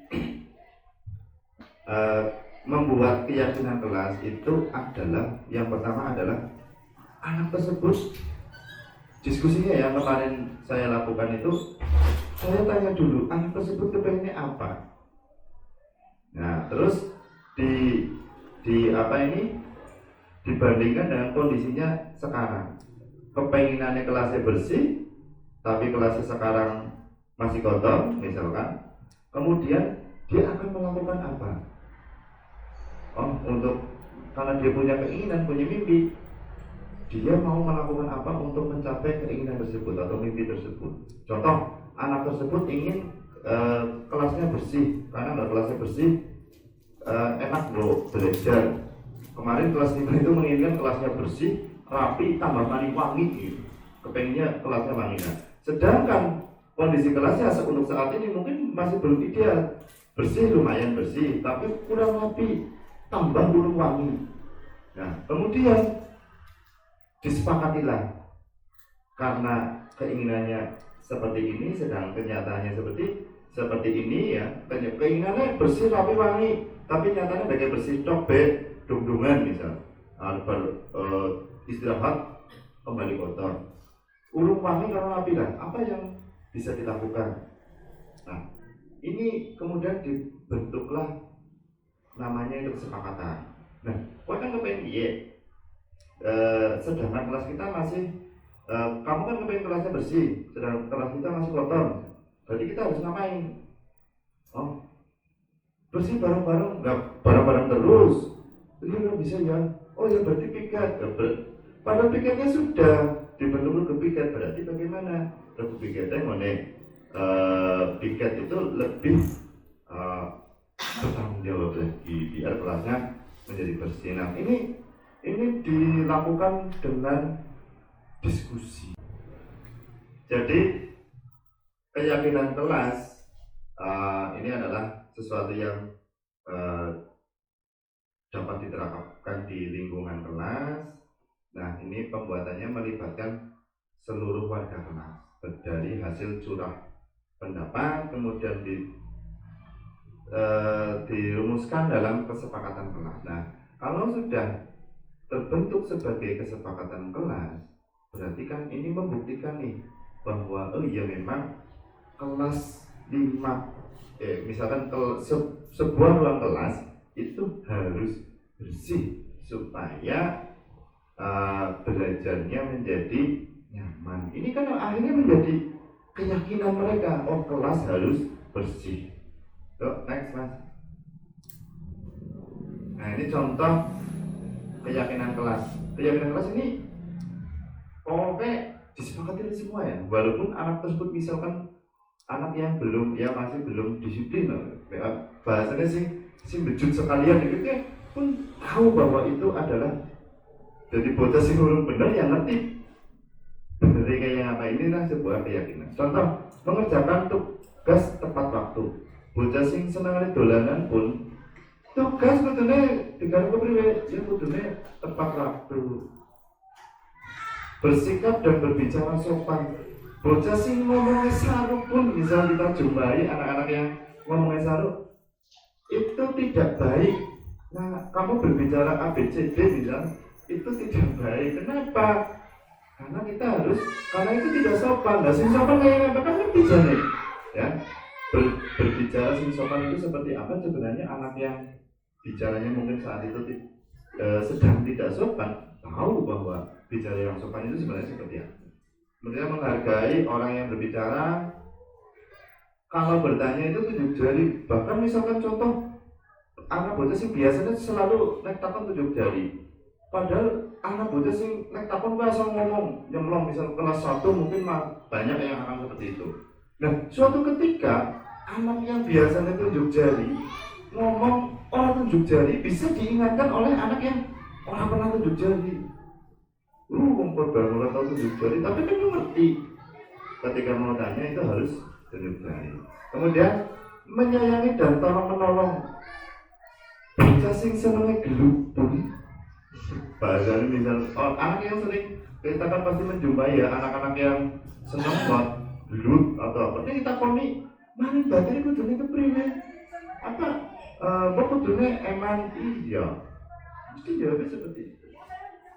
membuat keyakinan kelas itu adalah, yang pertama adalah anak tersebut diskusinya yang kemarin saya lakukan itu, saya tanya dulu anak tersebut kepengennya apa. Nah, terus di apa ini dibandingkan dengan kondisinya sekarang. Kepenginannya kelasnya bersih, tapi kelasnya sekarang masih kotor, misalkan. Kemudian dia akan melakukan apa? Oh, karena dia punya keinginan, punya mimpi, dia mau melakukan apa untuk mencapai keinginan tersebut atau mimpi tersebut. Contoh, anak tersebut ingin kelasnya bersih, karena kalau kelasnya bersih enak loh belajar. Kemarin kelas 5 itu menginginkan kelasnya bersih, rapi, tambah wangi gitu. Kepengennya kelasnya wangi. Nah, sedangkan kondisi kelasnya untuk saat ini mungkin masih belum ideal. Bersih, lumayan bersih, tapi kurang rapi, tambah belum wangi. Nah, kemudian disepakatilah karena keinginannya seperti ini, sedang kenyataannya seperti ini ya. Keinginannya bersih rapi wangi, tapi nyatanya bagian bersih cobek, dung-dungan misal. Istirahat kembali kotor. Urung wangi kalau rapi lah. Apa yang bisa dilakukan? Nah, ini kemudian dibentuklah namanya itu kesepakatan. Nah, kau kan kepengen iya. Sedangkan kelas kita masih kamu kan kepengen kelasnya bersih, sedangkan kelas kita masih kotor. Berarti kita harus ngapain? Oh, bersih bareng-bareng, nggak bareng-bareng terus. Iya bisa ya. Oh ya berarti piket. Padahal piketnya sudah dibentuk ke piket. Berarti bagaimana? Ke piketnya mana? Piket itu lebih bertanggung jawab lagi biar kelasnya menjadi bersih. Nah, ini dilakukan dengan diskusi. Jadi keyakinan kelas ini adalah sesuatu yang dapat diterapkan di lingkungan kelas. Nah, ini pembuatannya melibatkan seluruh warga kelas dari hasil curah pendapat, kemudian dirumuskan dalam kesepakatan kelas. Nah, kalau sudah terbentuk sebagai kesepakatan kelas, berarti kan ini membuktikan nih bahwa oh iya memang kelas 5 misalkan sebuah ruang kelas itu harus bersih supaya belajarnya menjadi nyaman. Ini kan akhirnya menjadi keyakinan mereka, oh kelas harus bersih. Tuh, next mas. Nah, ini contoh keyakinan kelas. Keyakinan kelas ini disepakati semua ya. Walaupun anak tersebut misalkan anak yang masih belum disiplin, bahasanya sih bejut sekalian gitu pun tahu bahwa itu adalah jadi bocah sing urung bener yang ngerti. Jadi kayak apa inilah sebuah keyakinan. Contoh, mengerjakan tugas tepat waktu. Bocah sing senengane dolanan pun tugas kudune digarap kepriwe, ya kudune tepat waktu. Bersikap dan berbicara sopan. bocah sing ngomongnya saruk pun bisa kita jumpai anak-anak yang ngomongnya saruk itu tidak baik. Nah, kamu berbicara ABCD misal itu tidak baik. Kenapa? Karena itu tidak sopan. Nah, sing sopan kayak apa kan ngerti jane. Ya. Berbicara sing sopan itu seperti apa sebenarnya anak yang bicaranya mungkin saat itu sedang tidak sopan, tahu bahwa bicara yang sopan itu sebenarnya seperti apa. Kemudian menghargai orang yang berbicara. Kalau bertanya itu tunjuk jari. Bahkan misalkan contoh anak bocah sing biasanya selalu naik takon tunjuk jari. Padahal anak bocah sing naik takon asal ngomong nyemplung misal kelas 1 mungkin banyak yang akan seperti itu. Nah, suatu ketika anak yang biasanya tunjuk jari ngomong orang tunjuk jari bisa diingatkan oleh anak yang orang pernah tunjuk jari. Kumpul baru tahu tunjuk jari, tapi kan ngerti. Ketika mau tanya itu harus tunjuk jari. Kemudian menyayangi dan tolong menolong. Bocah sing senenge gelupun. Bahasanya misal anak yang sering kita kan pasti menjumpai ya anak-anak yang seneng buat gelut atau apa. Ini kita koni mana batin kudune kepriwe? Apa kok kudune emang iya? Mesti jawabnya seperti itu.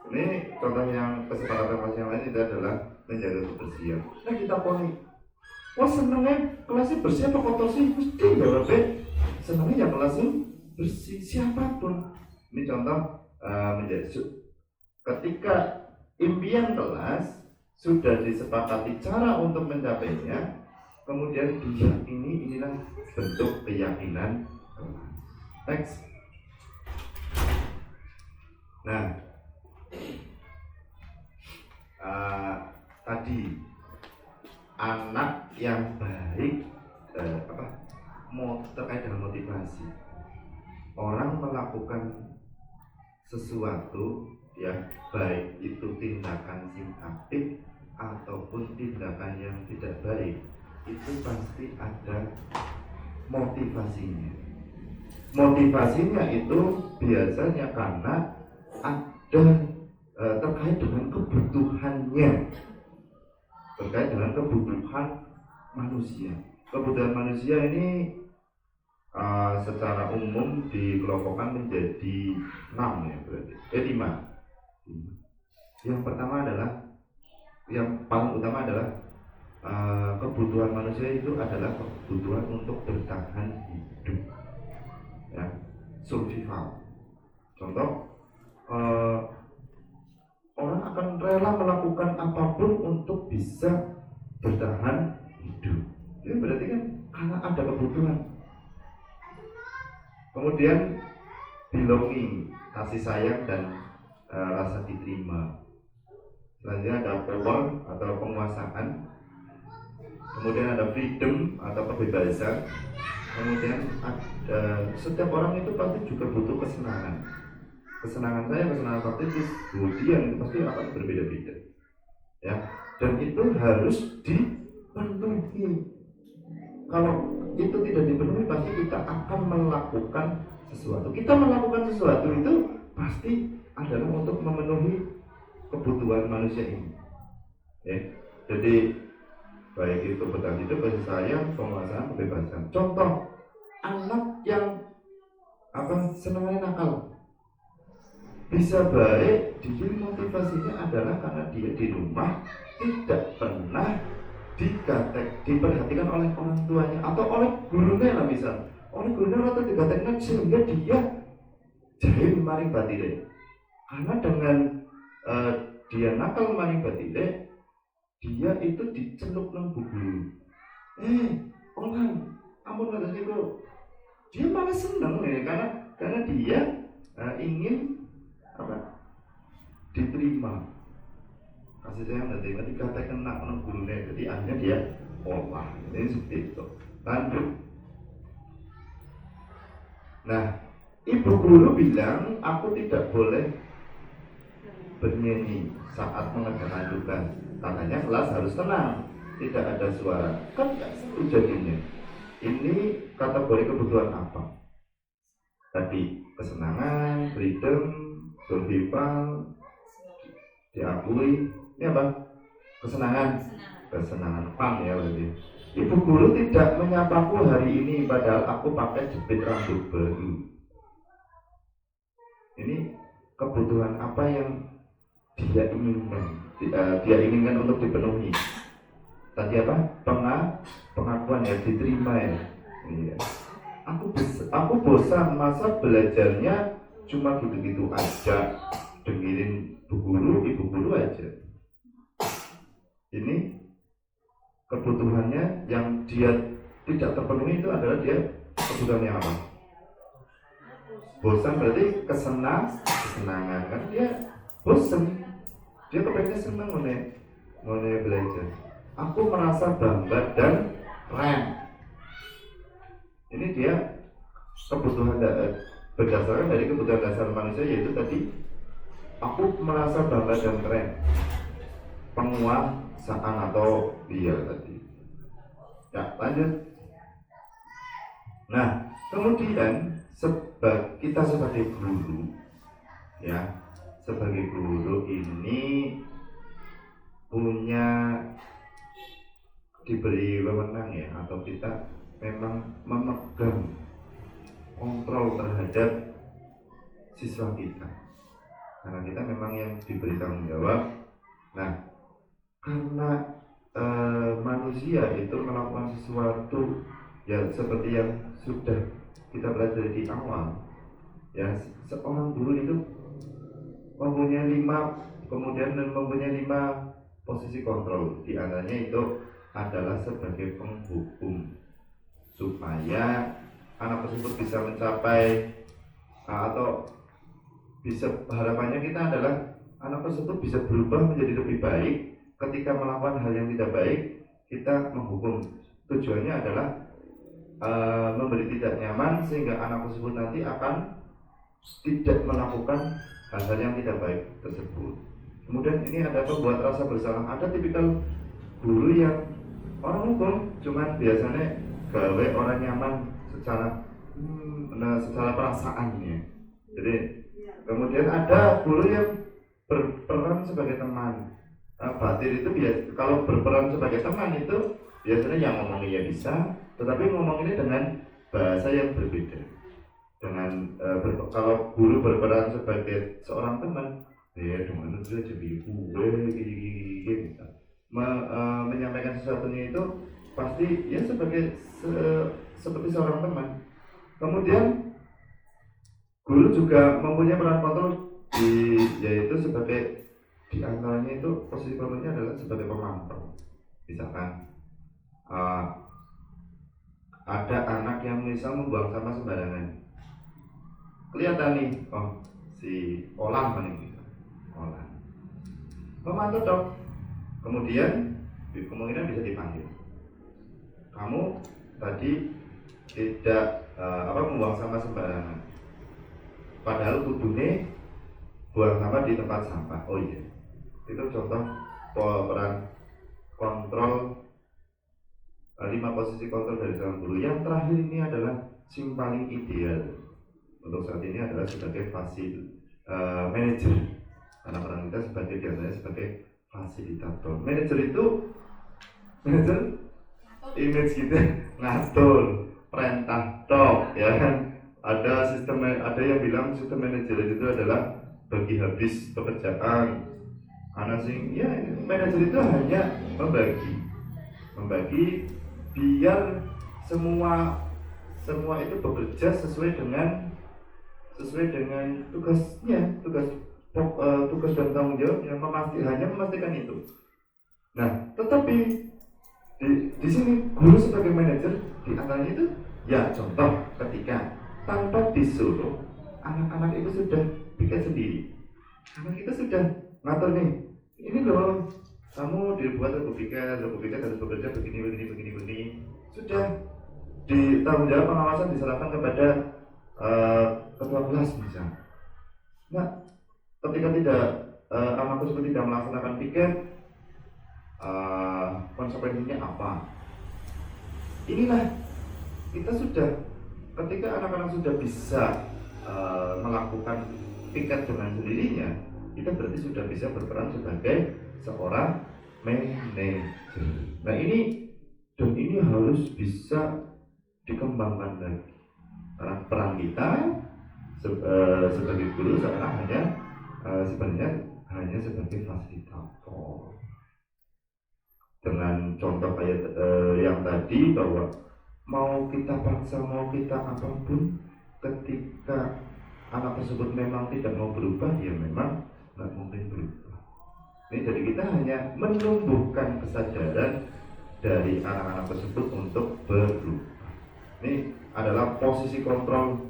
Ini contoh yang kesepakatan kelas yang lain itu adalah menjaga kebersihan. Nah kita koni, wah senengnya kelasnya bersih apa kotor sih? Mesti jawabnya senengnya ya kelasnya bersih siapapun. Ini contoh menjadi ketika impian kelas sudah disepakati cara untuk mencapainya, kemudian diyakini, inilah bentuk keyakinan kelas. Next. Nah, tadi anak yang baik terkait dengan motivasi. Orang melakukan sesuatu ya, baik itu tindakan sing apik ataupun tindakan yang tidak baik, itu pasti ada motivasinya. Motivasinya itu biasanya karena ada terkait dengan kebutuhannya, terkait dengan kebutuhan manusia. Kebutuhan manusia ini secara umum dikelompokkan menjadi 6 ya berarti. 5. Yang pertama adalah, yang paling utama adalah kebutuhan manusia itu adalah kebutuhan untuk bertahan hidup, ya, survival. Contoh, orang akan rela melakukan apapun untuk bisa bertahan hidup. Ini berarti kan karena ada kebutuhan. Kemudian belonging, kasih sayang dan rasa diterima. Selanjutnya ada power atau penguasaan. Kemudian ada freedom atau kebebasan. Kemudian ada, setiap orang itu pasti juga butuh kesenangan. Kesenangan saya, kesenangan praktis, kemudian itu pasti akan berbeda-beda. Ya, dan itu harus dipenuhi. Kalau itu tidak dipenuhi, pasti kita akan melakukan sesuatu. Kita melakukan sesuatu itu pasti adalah untuk memenuhi kebutuhan manusia ini. Ya, jadi baik itu bertahan hidup, kasih sayang, penguasaan, kebebasan. Contoh, anak yang senangnya nakal, bisa baik dia motivasinya adalah karena dia di rumah tidak pernah diperhatikan oleh orang tuanya atau oleh gurunya lah, misal oleh gurunya atau digatekkan, sehingga dia jahil maring batile. Karena dengan dia nakal maring batile, dia itu dicelup nang guru. Orang ampun kata siku, dia malah seneng ya, karena dia ingin diterima, kasih sayang dan terima, dikatakan nak nang gurunya, jadi akhirnya dia olah. Ini seperti itu. Lanjut. Nah, ibu guru bilang aku tidak boleh bernyanyi saat mengerjakan tugas. Katanya kelas harus tenang, tidak ada suara. Kan tidak seru jadinya. Ini kategori kebutuhan apa? Tadi kesenangan, freedom, survival, diakui. Ini apa? Kesenangan. kesenangan fun ya berarti. Ibu guru tidak menyapaku hari ini padahal aku pakai jepit rambut baru. Ini kebutuhan apa yang dia inginkan? Dia inginkan untuk dipenuhi. Tadi apa? Pengakuan ya, diterima ya. Iya. Aku bosan, masa belajarnya cuma gitu-gitu aja, dengerin ibu guru aja. Ini kebutuhannya yang dia tidak terpenuhi itu adalah dia kebutuhannya apa? Bosan berarti kesenangan kan dia bosan, dia kepengennya senang mulai belajar. Aku merasa bangga dan keren. Ini dia kebutuhan berdasarkan dari kebutuhan dasar manusia, yaitu tadi aku merasa bangga dan keren, penguasaan atau dia tadi. Ya lanjut. Nah kemudian kita sebagai guru ya, sebagai guru ini punya diberi wewenang ya, atau kita memang memegang kontrol terhadap siswa kita, karena kita memang yang diberi tanggung jawab. Nah karena manusia itu melakukan sesuatu ya seperti yang sudah kita belajar di awal ya, seorang guru itu mempunyai 5 posisi kontrol. Di antaranya itu adalah sebagai penghubung supaya anak tersebut bisa mencapai atau bisa, harapannya kita adalah anak tersebut bisa berubah menjadi lebih baik. Ketika melakukan hal yang tidak baik, kita menghukum. Tujuannya adalah memberi tidak nyaman sehingga anak tersebut nanti akan tidak melakukan hal-hal yang tidak baik tersebut. Kemudian ini ada membuat rasa bersalah. Ada tipikal guru yang orang hukum, cuman biasanya gawe orang nyaman secara perasaannya. Jadi kemudian ada guru yang berperan sebagai teman. Batin itu kalau berperan sebagai teman itu biasanya yang ngomongnya bisa, tetapi ngomonginnya dengan bahasa yang berbeda. Dengan kalau guru berperan sebagai seorang teman, ya dengan itu jadi gini, menyampaikan sesuatunya itu pasti ya seperti seorang teman. Kemudian guru juga mempunyai peran kontrol yaitu sebagai, di antaranya itu posisi kontrolnya adalah sebagai pemantau. Misalkan ada anak yang misal membuang sampah sembarangan, kelihatan nih, oh si Olang paling gitu, Olang memantau dong. Kemudian kemungkinan bisa dipanggil, kamu tadi tidak membuang sampah sembarangan, padahal kudune buang sampah di tempat sampah. Oh iya, itu contoh peran kontrol, 5 posisi kontrol dari seorang guru. Yang terakhir ini adalah yang paling ideal untuk saat ini adalah sebagai manajer, karena peran kita sebagai diantaranya sebagai fasilitator. Manajer itu image kita ngatur, perintah tok ya kan. Ada yang bilang sistem manajer itu adalah bagi habis pekerjaan. Karena ya manajer itu hanya membagi biar semua itu bekerja sesuai dengan tugasnya, tugas dan tanggung jawab yang hanya memastikan itu. Nah, tetapi di sini guru sebagai manajer di antaranya itu ya contoh ketika tanpa disuruh anak-anak itu sudah bikin sendiri. Karena kita sudah ngatur nih, ini loh kamu dibuat rupikat harus bekerja begini. Sudah di tanggung jawab pengawasan diserahkan kepada ketua kelas misalnya. Nah, ketika anak tersebut tidak melaksanakan piket, konsekuensinya apa? Inilah kita sudah, ketika anak-anak sudah bisa melakukan piket dengan sendirinya, kita berarti sudah bisa berperan sebagai seorang manajer. Nah ini harus bisa dikembangkan lagi. Karena peran kita sebagai guru sekarang sebenarnya hanya sebagai fasilitator. Dengan contoh kayak yang tadi, bahwa mau kita paksa, mau kita apapun, ketika anak tersebut memang tidak mau berubah, ya memang nggak mungkin berubah. Ini jadi kita hanya menumbuhkan kesadaran dari anak-anak tersebut untuk berubah. Ini adalah posisi kontrol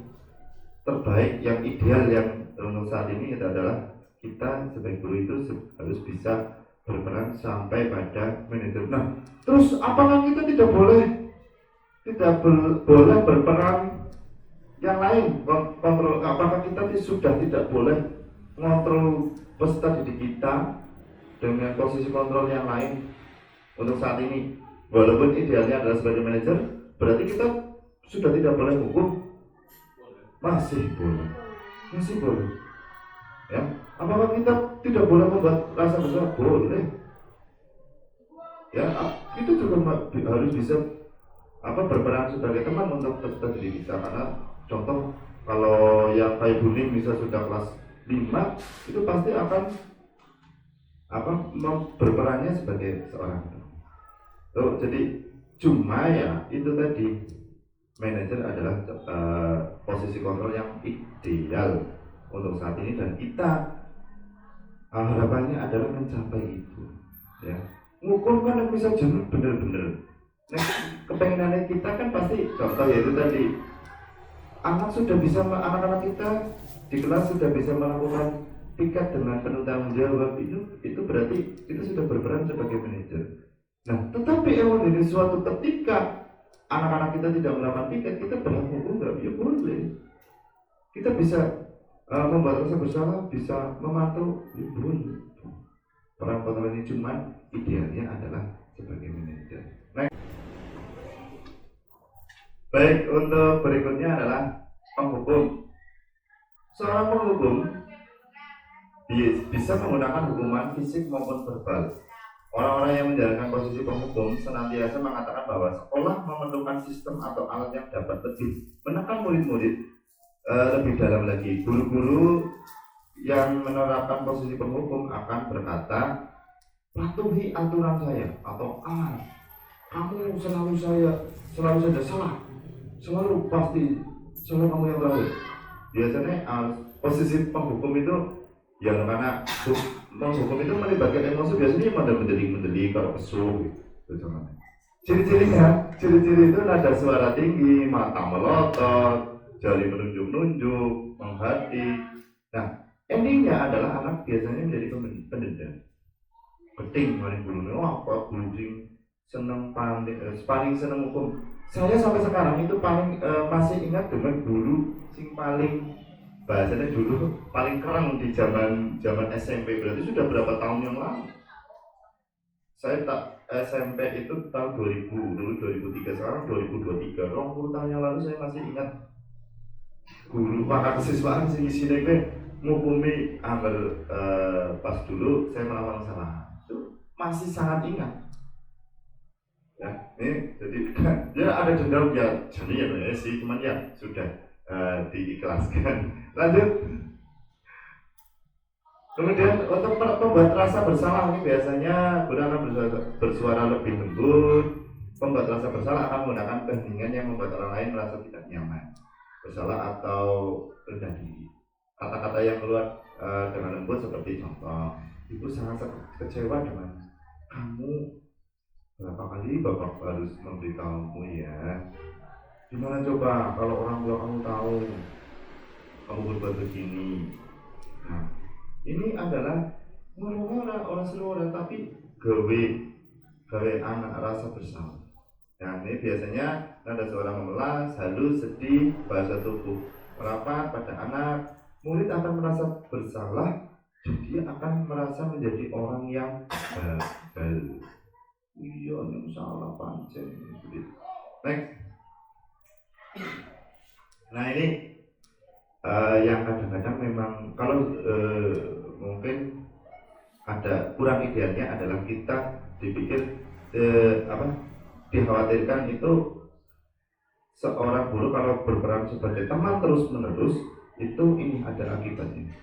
terbaik yang ideal yang untuk saat ini adalah kita sebagai guru itu harus bisa berperan sampai pada manajer. Nah, terus apakah kita tidak boleh berperan yang lain? Kontrol, apakah kita sudah tidak boleh mengontrol peserta didik kita dengan posisi kontrol yang lain untuk saat ini? Walaupun idealnya adalah sebagai manajer, berarti kita sudah tidak boleh hukum? Masih boleh. Ya, apakah kita tidak boleh membuat rasa bersalah? Boleh. Ya, kita juga harus bisa berperan sebagai teman untuk peserta didik kita. Karena contoh, kalau yang kayak bullying bisa sudah kelas 5, itu pasti akan berperannya sebagai seorang teman. Jadi cuma ya itu tadi, manajer adalah posisi kontrol yang ideal untuk saat ini, dan kita harapannya adalah mencapai itu. Ya, ngukur kan bisa jenuh bener-bener. Nah, kepengenannya kita kan pasti, contoh yaitu tadi, anak-anak kita di kelas sudah bisa melakukan piket dengan penuh tanggung jawab, itu berarti itu sudah berperan sebagai manajer. Nah, tetapi ini suatu ketika anak-anak kita tidak melakukan piket, kita berhak hukum nggak? Ya boleh. Kita bisa membuat rasa bersalah, bisa memantau, ya boleh. Peran kontrol ini cuma idealnya adalah sebagai manajer. Nah, baik, untuk berikutnya adalah penghukum. Seorang penghukum bisa menggunakan hukuman fisik maupun verbal. Orang-orang yang menjalankan posisi penghukum senantiasa mengatakan bahwa sekolah memerlukan sistem atau alat yang dapat lebih menekan murid-murid lebih dalam lagi. Guru-guru yang menerapkan posisi penghukum akan berkata, patuhi aturan saya, atau kamu selalu saja salah, selalu pasti selalu kamu yang tahu. Biasanya posisi penghukum itu ya karena menghukum itu melibatkan emosi, biasanya mendelik kalau kesuk gitu. Ciri-cirinya, ciri-ciri itu nada suara tinggi, mata melotot, jari menunjuk-nunjuk, menghati. Nah, endingnya adalah anak biasanya menjadi pendendam. Penting paling guru, apa guru paling seneng hukum. Saya sampai sekarang itu paling masih ingat dengan guru sing paling bahasanya dulu paling keren di zaman SMP, berarti sudah berapa tahun yang lalu. Saya SMP itu tahun 2000, dulu 2003, sekarang 2023, 20 tahun yang lalu saya masih ingat guru maka kesiswaan sing isine kowe ngukumi pas dulu saya melakukan kesalahan. Itu masih sangat ingat. Ya, ini jadi ya ada dendam ya, jadi ya sih, cuman ya sudah diikhlaskan. Lanjut. Kemudian untuk membuat rasa bersalah ini biasanya guru akan bersuara lebih lembut. Pembuat rasa bersalah akan menggunakan keheningan yang membuat orang lain merasa tidak nyaman, bersalah atau rendah diri. Kata-kata yang keluar dengan lembut seperti contoh, ibu sangat kecewa dengan kamu. Berapa kali bapak harus memberitahumu ya? Gimana coba kalau orang tua kamu tahu kamu berbuat begini? Nah, ini adalah orang seluruh, tapi gawe anak rasa bersalah. Nah, ini biasanya ada seorang memelas, halus, sedih, bahasa tubuh merapat pada anak. Murid akan merasa bersalah, jadi akan merasa menjadi orang yang gagal. Iya, yang salah pancen. Next. Nah ini yang kadang-kadang memang kalau mungkin ada kurang idealnya adalah kita dipikir dikhawatirkan itu seorang guru kalau berperan sebagai teman terus menerus itu ini ada akibatnya.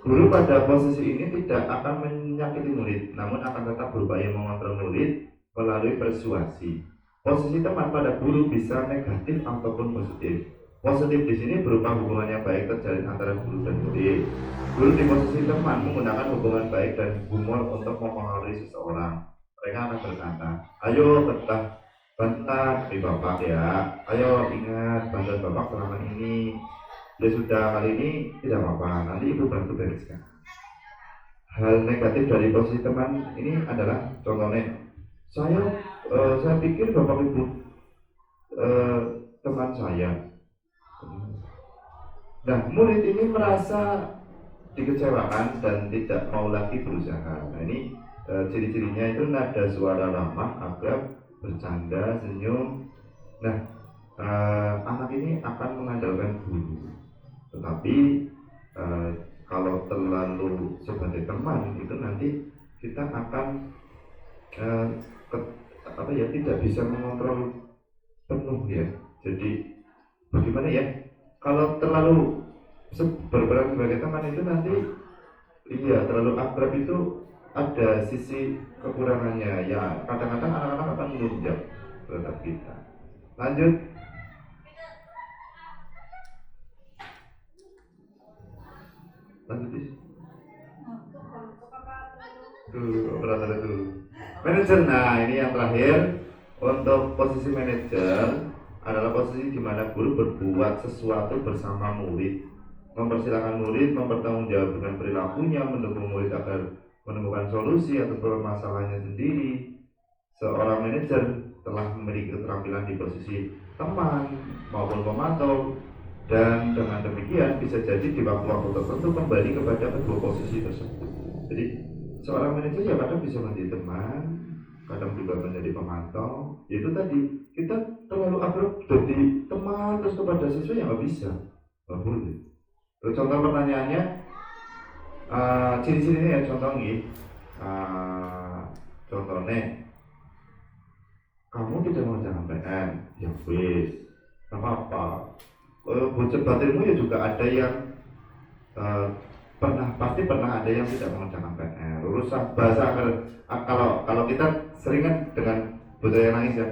Guru pada posisi ini tidak akan menyakiti murid, namun akan tetap berupaya mengontrol murid melalui persuasi. Posisi teman pada guru bisa negatif ataupun positif. Positif di sini berupa hubungan yang baik terjalin antara guru dan murid. Guru di posisi teman menggunakan hubungan baik dan humor untuk mempengaruhi seseorang. Mereka akan berkata, ayo bentar bapak ya, ayo ingat bantuan bapak selama ini. Ya sudah, kali ini tidak apa-apa, nanti ibu bantu bereskan. Hal negatif dari posisi teman ini adalah contohnya, saya pikir bapak ibu teman saya. Nah, murid ini merasa dikecewakan dan tidak mau lagi berusaha. Nah, ini ciri-cirinya itu nada suara ramah, akrab, bercanda, senyum. Nah, anak ini akan mengandalkan guru. Tetapi kalau terlalu sebagai teman itu nanti kita akan tidak bisa mengontrol penuh ya. Jadi bagaimana ya? Kalau terlalu berperan sebagai teman itu nanti terlalu akrab itu ada sisi kekurangannya ya. Kadang-kadang anak-anak akan menunjuk terhadap kita. Lanjut. Manajer. Nah, ini yang terakhir untuk posisi manajer adalah posisi di mana guru berbuat sesuatu bersama murid, mempersilahkan murid mempertanggungjawabkan perilakunya, mendukung murid agar menemukan solusi atas permasalahannya sendiri. Seorang manajer telah memiliki keterampilan di posisi teman maupun pemantau, dan dengan demikian bisa jadi di waktu-waktu tertentu kembali kepada kedua posisi tersebut. Jadi seorang manajer ya kadang bisa menjadi teman, kadang juga menjadi pemantau. Itu tadi kita terlalu akrab jadi teman terus kepada siswa yang nggak bisa, nggak boleh. Contoh pertanyaannya, ciri-cirinya ya contoh nih, contohnya kamu tidak mengerjakan PR, ya wis, nggak apa-apa. Bocor batinmu ya juga ada yang pasti pernah ada yang tidak mengerjakan PR. Urusan bahasa kalau kita sering kan dengan bocah yang nangis ya,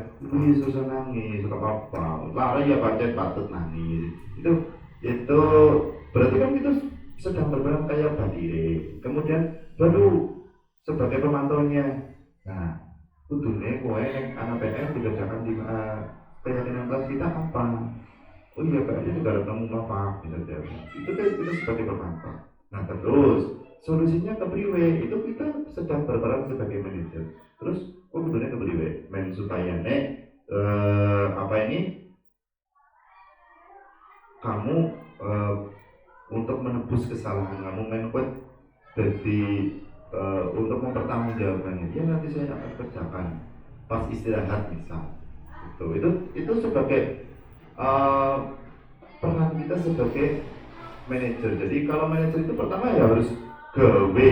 susah nangis, nggak apa-apa. Lari ya patut nangis. Itu berarti kan kita sedang berperan kayak badire. Kemudian baru sebagai pemantaunya. Nah, kudune kowe nek anak PR dikerjakan di keyakinan kelas kita apa? Oh iya, kayaknya juga ada kamu apa bisa jadi. Itu kan kita sebagai pemantau. Nah terus solusinya ke priwe, itu kita sedang berperan sebagai manajer. Terus kudune ke priwe, men supaya kamu untuk menebus kesalahan kamu menkuat jadi untuk mempertanggungjawabkannya. Ya nanti saya akan kerjakan pas istirahat misal. Itu sebagai peran kita sebagai manajer. Jadi kalau manajer itu pertama ya harus gawe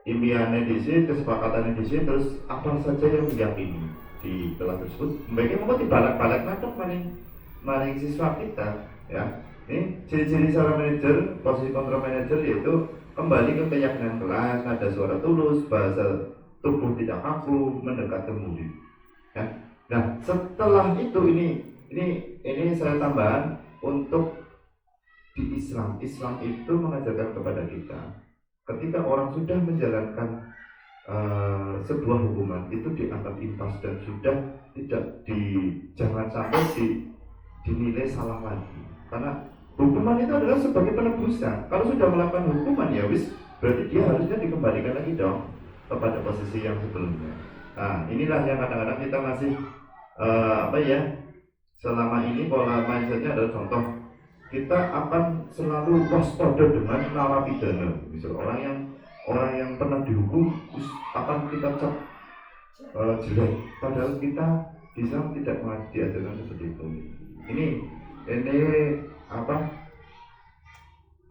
impiannya di sini, kesepakatannya di sini, terus apa saja yang diyakini di kelas tersebut. Baiknya mau dibalik-balik nantok maring siswa kita ya. Ini ciri-ciri seorang manajer, posisi kontrol manajer yaitu kembali ke keyakinan kelas, nada suara tulus, bahasa tubuh tidak kaku, mendekat ke murid. Ya. Nah, setelah itu ini saya tambahkan untuk di Islam. Islam itu mengajarkan kepada kita ketika orang sudah menjalankan sebuah hukuman itu dianggap impas dan sudah jangan sampai dinilai salah lagi. Karena hukuman itu adalah sebagai penebusan. Kalau sudah melakukan hukuman ya wis, berarti dia harusnya dikembalikan lagi dong kepada posisi yang sebelumnya. Nah, inilah yang kadang-kadang kita masih selama ini pola mindsetnya adalah contoh kita akan selalu waspada dengan narapidana. Misal orang yang pernah dihukum akan kita cap jelek, padahal kita bisa tidak diajarkan seperti itu. Ini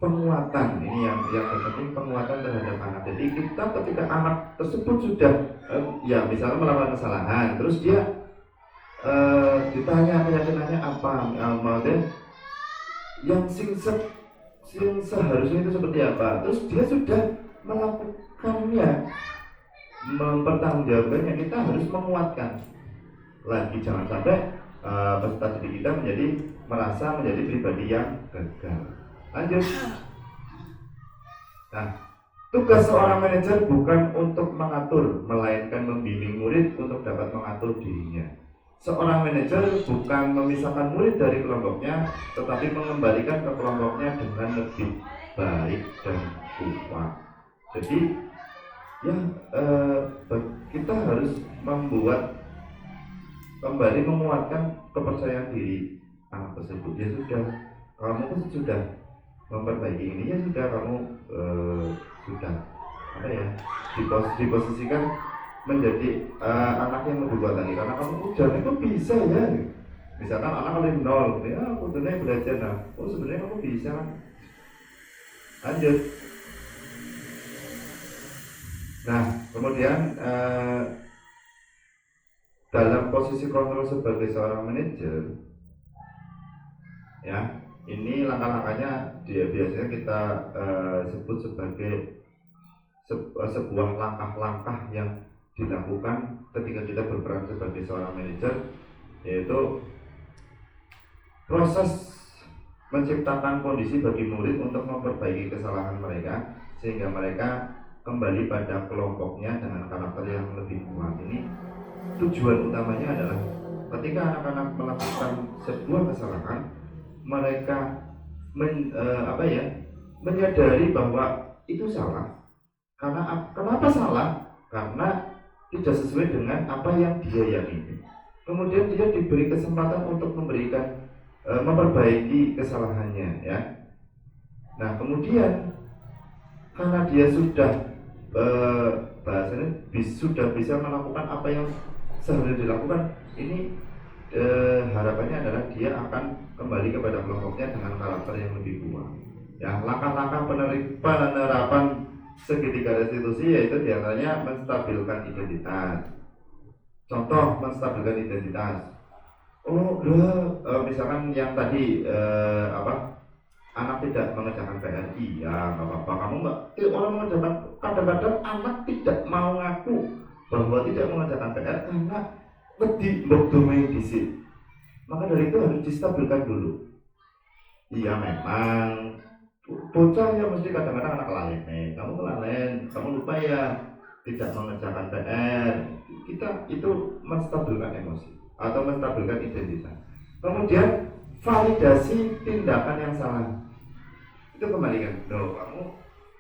penguatan ini yang terpenting, penguatan terhadap anak. Jadi kita ketika anak tersebut sudah ya misalnya melakukan kesalahan, terus dia ditanya keyakinannya apa, maksudnya yang seharusnya itu seperti apa, terus dia sudah melakukannya, mempertanggungjawabkannya, kita harus menguatkan lagi, jangan sampai peserta didik kita merasa menjadi pribadi yang gagal. Lanjut. Nah, tugas seorang manajer bukan untuk mengatur, melainkan membimbing murid untuk dapat mengatur dirinya. Seorang manajer bukan memisahkan murid dari kelompoknya, tetapi mengembalikan ke kelompoknya dengan lebih baik dan kuat. Jadi, ya kita harus membuat kembali menguatkan kepercayaan diri anak tersebut. Ya sudah, kamu kan sudah memperbaiki ini, ya sudah kamu sudah apa ya diposisikan menjadi anak yang lebih kuat lagi, karena kamu udah itu bisa ya. Misalkan anak oleh 0, ya aku udah belajar, nah sebenarnya kamu bisa kan. Lanjut. Nah kemudian dalam posisi kontrol sebagai seorang manajer, ya ini langkah-langkahnya biasanya kita sebut sebagai sebuah langkah-langkah yang dilakukan ketika kita berperan sebagai seorang manajer, yaitu proses menciptakan kondisi bagi murid untuk memperbaiki kesalahan mereka sehingga mereka kembali pada kelompoknya dengan karakter yang lebih kuat. Ini tujuan utamanya adalah ketika anak-anak melakukan sebuah kesalahan, mereka menyadari bahwa itu salah. Kenapa salah? Karena tidak sesuai dengan apa yang dia yakini. Kemudian dia diberi kesempatan untuk memperbaiki kesalahannya, ya. Nah kemudian karena dia sudah sudah bisa melakukan apa yang seharusnya dilakukan, ini harapannya adalah dia akan kembali kepada kelompoknya dengan karakter yang lebih kuat. Ya, langkah-langkah penerapan segitiga restitusi yaitu diantaranya menstabilkan identitas. Contoh menstabilkan identitas. Misalkan yang tadi anak tidak mengerjakan PR, iya nggak apa-apa. Kamu nggak, orang mengerjakan, kadang-kadang anak tidak mau ngaku bahwa tidak mengerjakan PR karena wedi berdomain di sini. Maka dari itu harus distabilkan dulu. Iya memang bocah ya mesti kadang-kadang anak lalai. Kamu kelalaian, kamu lupa ya tidak mengerjakan PR. Kita itu menstabilkan emosi atau menstabilkan identitas. Kemudian validasi tindakan yang salah. Itu kembalikan, kamu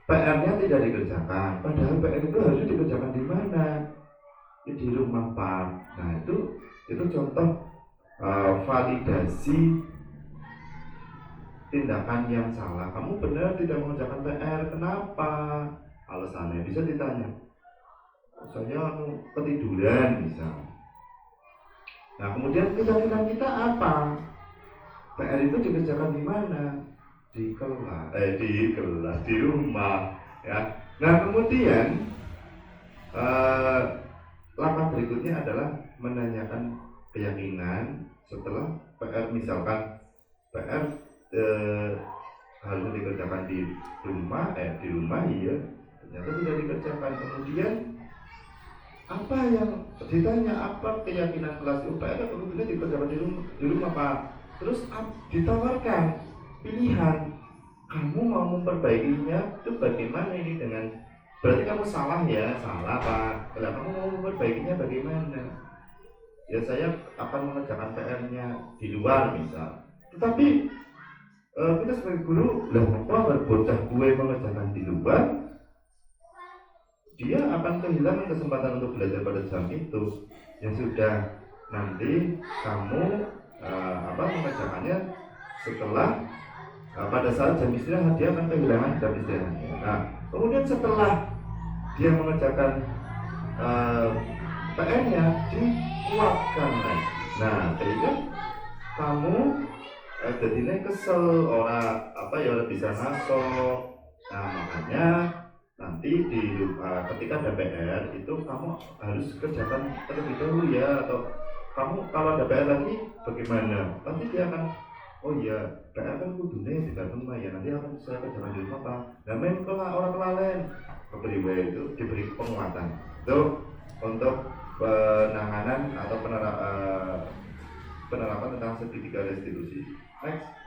PR-nya tidak dikerjakan. Padahal PR itu harus dikerjakan di mana? Di rumah Pak. Nah itu contoh validasi tindakan yang salah. Kamu benar tidak mengerjakan PR, kenapa? Alasannya bisa ditanya. Saya ketiduran misal. Nah kemudian keyakinan kita apa? PR itu dikerjakan di mana? Di kelas, di rumah, ya. Nah kemudian langkah berikutnya adalah menanyakan keyakinan setelah PR, misalkan PR harus dikerjakan di rumah iya ternyata tidak dikerjakan. Kemudian apa yang ditanya, apa keyakinan kelas PR kemudian dikerjakan di rumah Pak. Terus ditawarkan pilihan, kamu mau memperbaikinya itu bagaimana ini dengan, berarti kamu salah ya, salah Pak. Kalau kamu mau memperbaikinya bagaimana? Ya saya akan mengerjakan PR-nya di luar misal. Tetapi kita sebagai guru, kalau bocah gue mengerjakan di luar, dia akan kehilangan kesempatan untuk belajar pada jam itu. Yang sudah nanti kamu mengerjakannya setelah pada saat jam istirahat, dia akan kehilangan jam istirahatnya. Nah, kemudian setelah dia mengerjakan PR-nya dikuatkan lagi. Nah, sehingga kamu jadinya kesel orang bisa masuk. Nah makanya nanti ketika ada PR itu kamu harus kerjakan terlebih dahulu ya, atau kamu kalau ada PR lagi bagaimana? Nanti dia akan, oh iya PR kan kudune di dalam rumah ya, nanti akan saya kerjakan di rumah Pak. Nah main orang kelalen itu diberi penguatan itu untuk penanganan atau penerapan tentang segitiga restitusi. Next.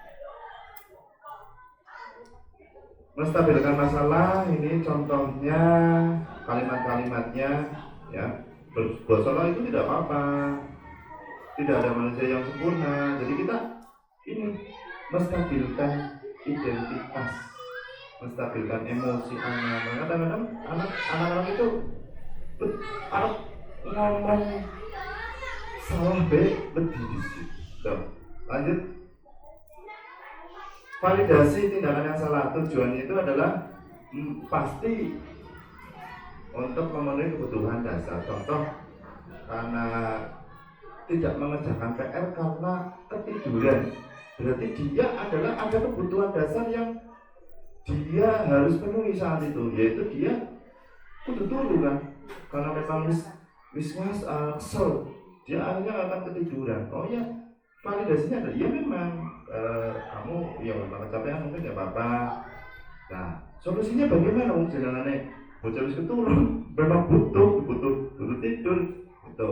Menstabilkan masalah, ini contohnya kalimat-kalimatnya ya. Bersalah itu tidak apa-apa, tidak ada manusia yang sempurna. Jadi kita ini menstabilkan identitas, menstabilkan emosi anak. Kadang-kadang anak-anak itu ngomong salah lebih disitu. Lanjut. Validasi tindakan yang salah, tujuannya itu adalah pasti untuk memenuhi kebutuhan dasar. Contoh, karena tidak mengerjakan PR karena ketiduran, berarti dia adalah ada kebutuhan dasar yang dia harus penuhi saat itu, yaitu dia kudu turu kan, karena memang wismas kesel, dia akhirnya akan ketiduran. Oh ya, validasinya ada, ya memang kamu ya memang kecapean mungkin nggak apa-apa. Nah solusinya bagaimana? Jangan bocah wis keturun, memang butuh tidur gitu.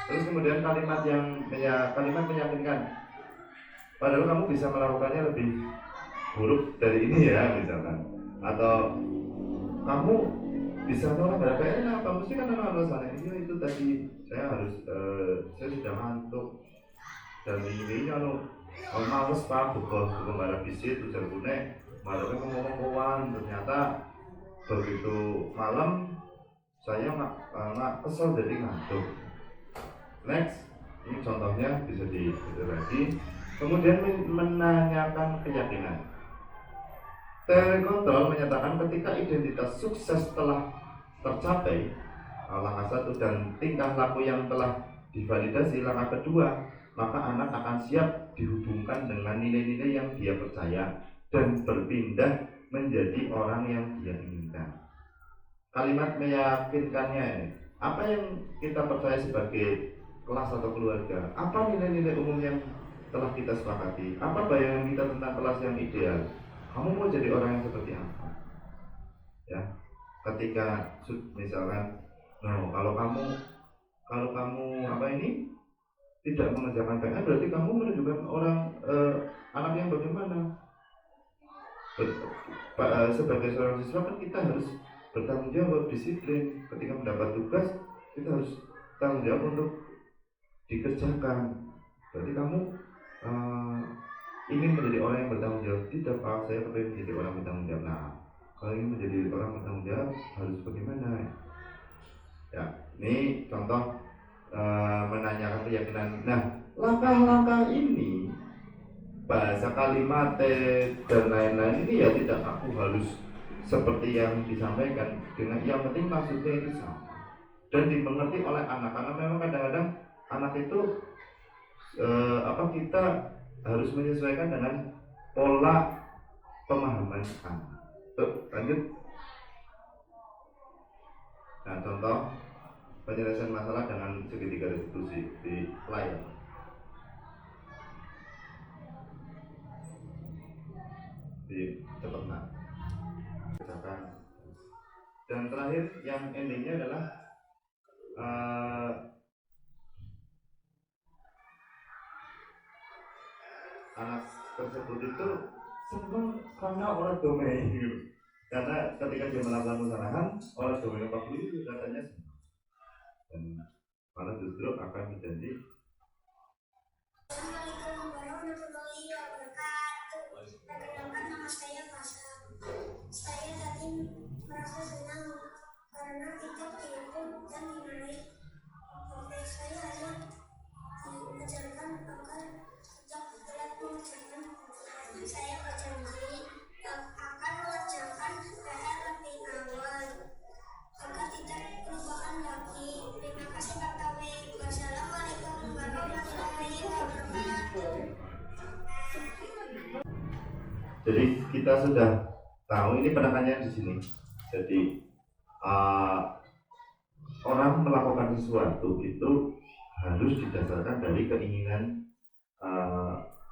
Terus kemudian kalimat meyakinkan, padahal kamu bisa melakukannya lebih buruk dari ini ya misalkan, atau kamu bisa nolak ada PR apa? Mesti kan ada alasannya. Ini itu tadi saya sudah ngantuk dan ini males Pak, bukan marah bisi itu jargune marahnya ngomong-ngomongan. Ternyata begitu malam saya nggak kesel jadi ngantuk. Next, ini contohnya bisa lagi. Kemudian menanyakan keyakinan. Teori kontrol menyatakan ketika identitas sukses telah tercapai, langkah 1, dan tingkah laku yang telah divalidasi, langkah 2, maka anak akan siap dihubungkan dengan nilai-nilai yang dia percaya dan berpindah menjadi orang yang dia inginkan. Kalimat meyakinkannya ini, apa yang kita percaya sebagai kelas atau keluarga? Apa nilai-nilai umum yang telah kita sepakati? Apa bayangan kita tentang kelas yang ideal? Kamu mau jadi orang yang seperti apa? Ya, ketika misalkan, kalau kamu tidak mengerjakan PR, berarti kamu menunjukkan anak yang bagaimana? Sebagai seorang siswa kan kita harus bertanggung jawab, disiplin. Ketika mendapat tugas, kita harus tanggung jawab untuk dikerjakan. Berarti kamu ingin menjadi orang yang bertanggung jawab. Tidak Pak, saya pengen menjadi orang bertanggung jawab. Nah, kalau ingin menjadi orang bertanggung jawab harus bagaimana? Ya, ini contoh menanyakan keyakinan. Nah, langkah-langkah ini, bahasa kalimat dan lain-lain ini ya tidak aku harus seperti yang disampaikan, dengan yang penting maksudnya itu sama dan dimengerti oleh anak. Karena memang kadang-kadang anak itu kita harus menyesuaikan dengan pola pemahaman anak. Lanjut. Nah, contoh penyelesaian masalah dengan segitiga restitusi di layar. Di cepat kerjakan. Dan terakhir yang endingnya adalah anak tersebut itu senang karena orang domain gitu. Karena ketika dia melakukan musyawarah, orang domain Pak Guru itu katanya senang. Dan malah justru akan menjadi. Assalamualaikum warahmatullahi wabarakatuh. Perkenalkan, nama saya Fasa. Saya tadi merasa senang karena kita dihukum dan dinilai. Saya hanya diajarkan agar sejak telat mengerjakan. Saya berjanji akan mengerjakan PR lebih awal agar tidak melupakan lagi. Terima kasih Pak Taufiq. Wassalamualaikum warahmatullahi wabarakatuh. Jadi kita sudah tahu ini penekanannya di sini. Jadi orang melakukan sesuatu itu harus didasarkan dari keinginan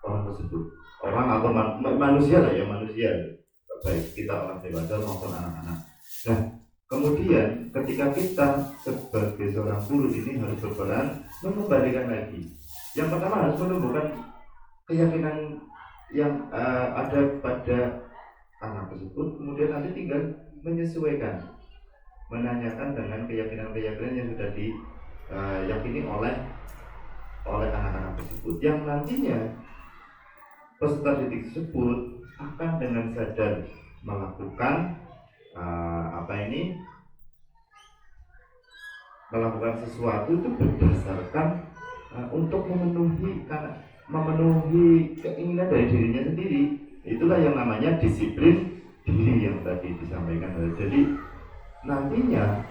orang tersebut, orang atau manusia lah ya, manusia, baik kita orang dewasa maupun anak-anak. Nah, kemudian ketika kita sebagai seorang guru ini harus berperan mengembalikan lagi. Yang pertama harus menumbuhkan keyakinan yang ada pada anak tersebut, kemudian nanti tinggal menyesuaikan, menanyakan dengan keyakinan-keyakinan yang sudah diyakini oleh anak-anak tersebut, yang nantinya peserta didik tersebut akan dengan sadar melakukan melakukan sesuatu itu berdasarkan untuk memenuhi keinginan dari dirinya sendiri. Itulah yang namanya disiplin diri yang tadi disampaikan. Jadi nantinya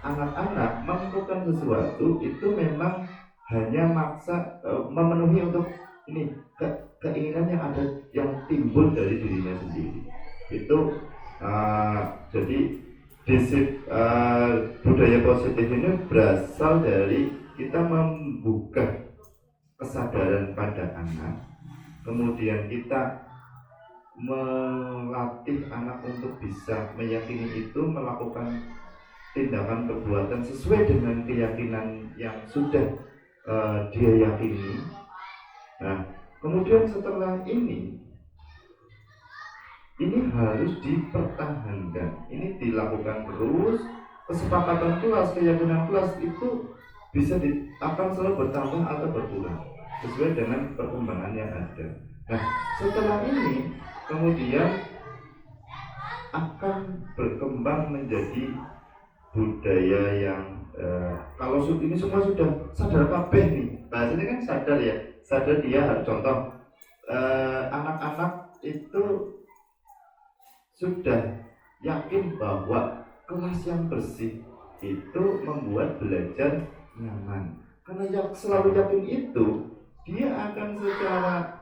anak-anak melakukan sesuatu itu memang hanya memenuhi untuk ini keinginan yang ada, yang timbul dari dirinya sendiri. Itu jadi budaya positif ini berasal dari kita membuka kesadaran pada anak, kemudian kita melatih anak untuk bisa meyakini itu, melakukan tindakan perbuatan sesuai dengan keyakinan yang sudah dia yakini. Nah, kemudian setelah ini harus dipertahankan, ini dilakukan terus. Kesepakatan kelas, keyakinan kelas itu akan selalu bertambah atau berkurang sesuai dengan perkembangan yang ada. Nah, setelah ini kemudian akan berkembang menjadi budaya yang kalau ini semua sudah sadar kabeh nih, bahasanya kan sadar ya, sadar dia harus contoh anak-anak itu sudah yakin bahwa kelas yang bersih itu membuat belajar nyaman. Karena yang selalu yakin itu, dia akan secara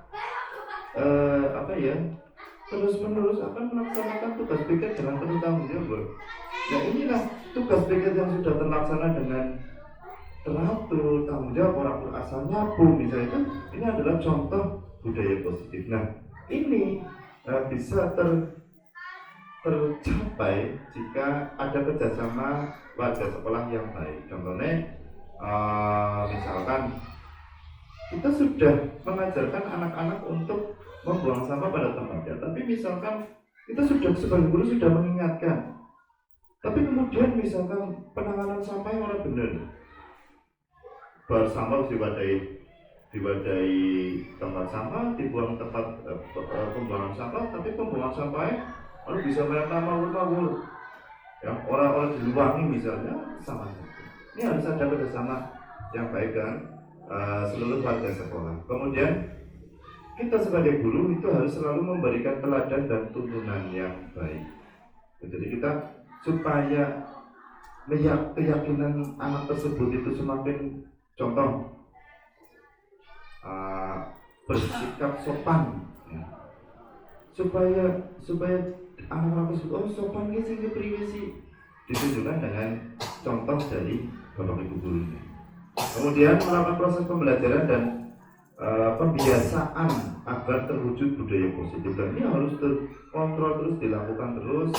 terus-menerus akan melaksanakan tugas pikir dengan penuh tanggung jawab. Nah, inilah tugas pikir yang sudah terlaksana dengan teratur, tanggung jawab, orang berasal nyapu misalnya, itu ini adalah contoh budaya positif. Nah, ini bisa tercapai jika ada kerjasama warga sekolah yang baik. Contohnya misalkan kita sudah mengajarkan anak-anak untuk membuang sampah pada tempatnya, tapi misalkan kita sudah sebagai guru sudah mengingatkan, tapi kemudian misalkan penanganan sampahnya orang benar, bar sampah diwadai tempat sampah, dibuang tempat pembuangan sampah, tapi pembuangan sampahnya lalu bisa merata mawur-mawur, yang orang-orang diluangi misalnya, sama saja. Ini harus ada kerjasama yang baik dengan seluruh warga sekolah. Kemudian kita sebagai guru itu harus selalu memberikan teladan dan tuntunan yang baik. Jadi kita supaya keyakinan anak tersebut itu semakin, contoh bersikap sopan, ya. supaya anak-anak tersebut sopan sih ditunjukkan dengan contoh dari bapak ibu gurunya. Kemudian melakukan proses pembelajaran dan pembiasaan agar terwujud budaya positif, dan ini harus terkontrol terus, dilakukan terus.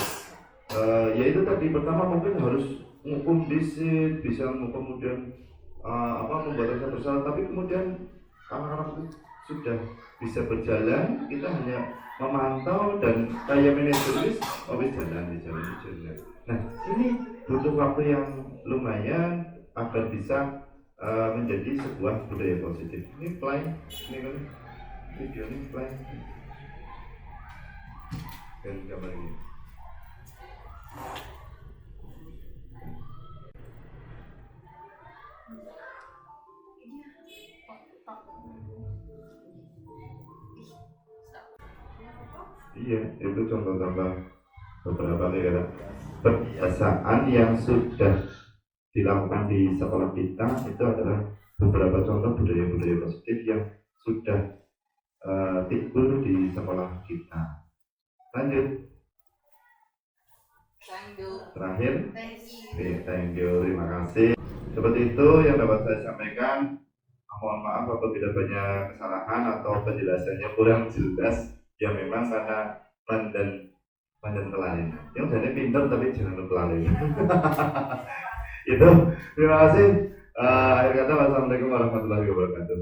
Yaitu tadi pertama mungkin harus mengukur disiplin, bisa kemudian membuat rasa bersalah, tapi kemudian anak-anak itu sudah bisa berjalan, kita hanya memantau dan kayak manajeris, jalan. Nah, ini butuh waktu yang lumayan agar bisa menjadi sebuah budaya positif. Ini play, ini kan video ini play. Dan gambar ini. Iya, itu contoh-contoh beberapa kebiasaan yang sudah dilakukan di sekolah kita. Itu adalah beberapa contoh budaya-budaya positif yang sudah timbul di sekolah kita. Lanjut. Terakhir. Oke, thank you, terima kasih. Seperti itu yang dapat saya sampaikan. Mohon maaf apabila banyak kesalahan atau penjelasannya kurang jelas. Ya memang karena pandan telalin. Yang jadi pintar tapi jangan lupa lalin. Itu. Terima kasih. Akhir kata, wassalamualaikum warahmatullahi wabarakatuh.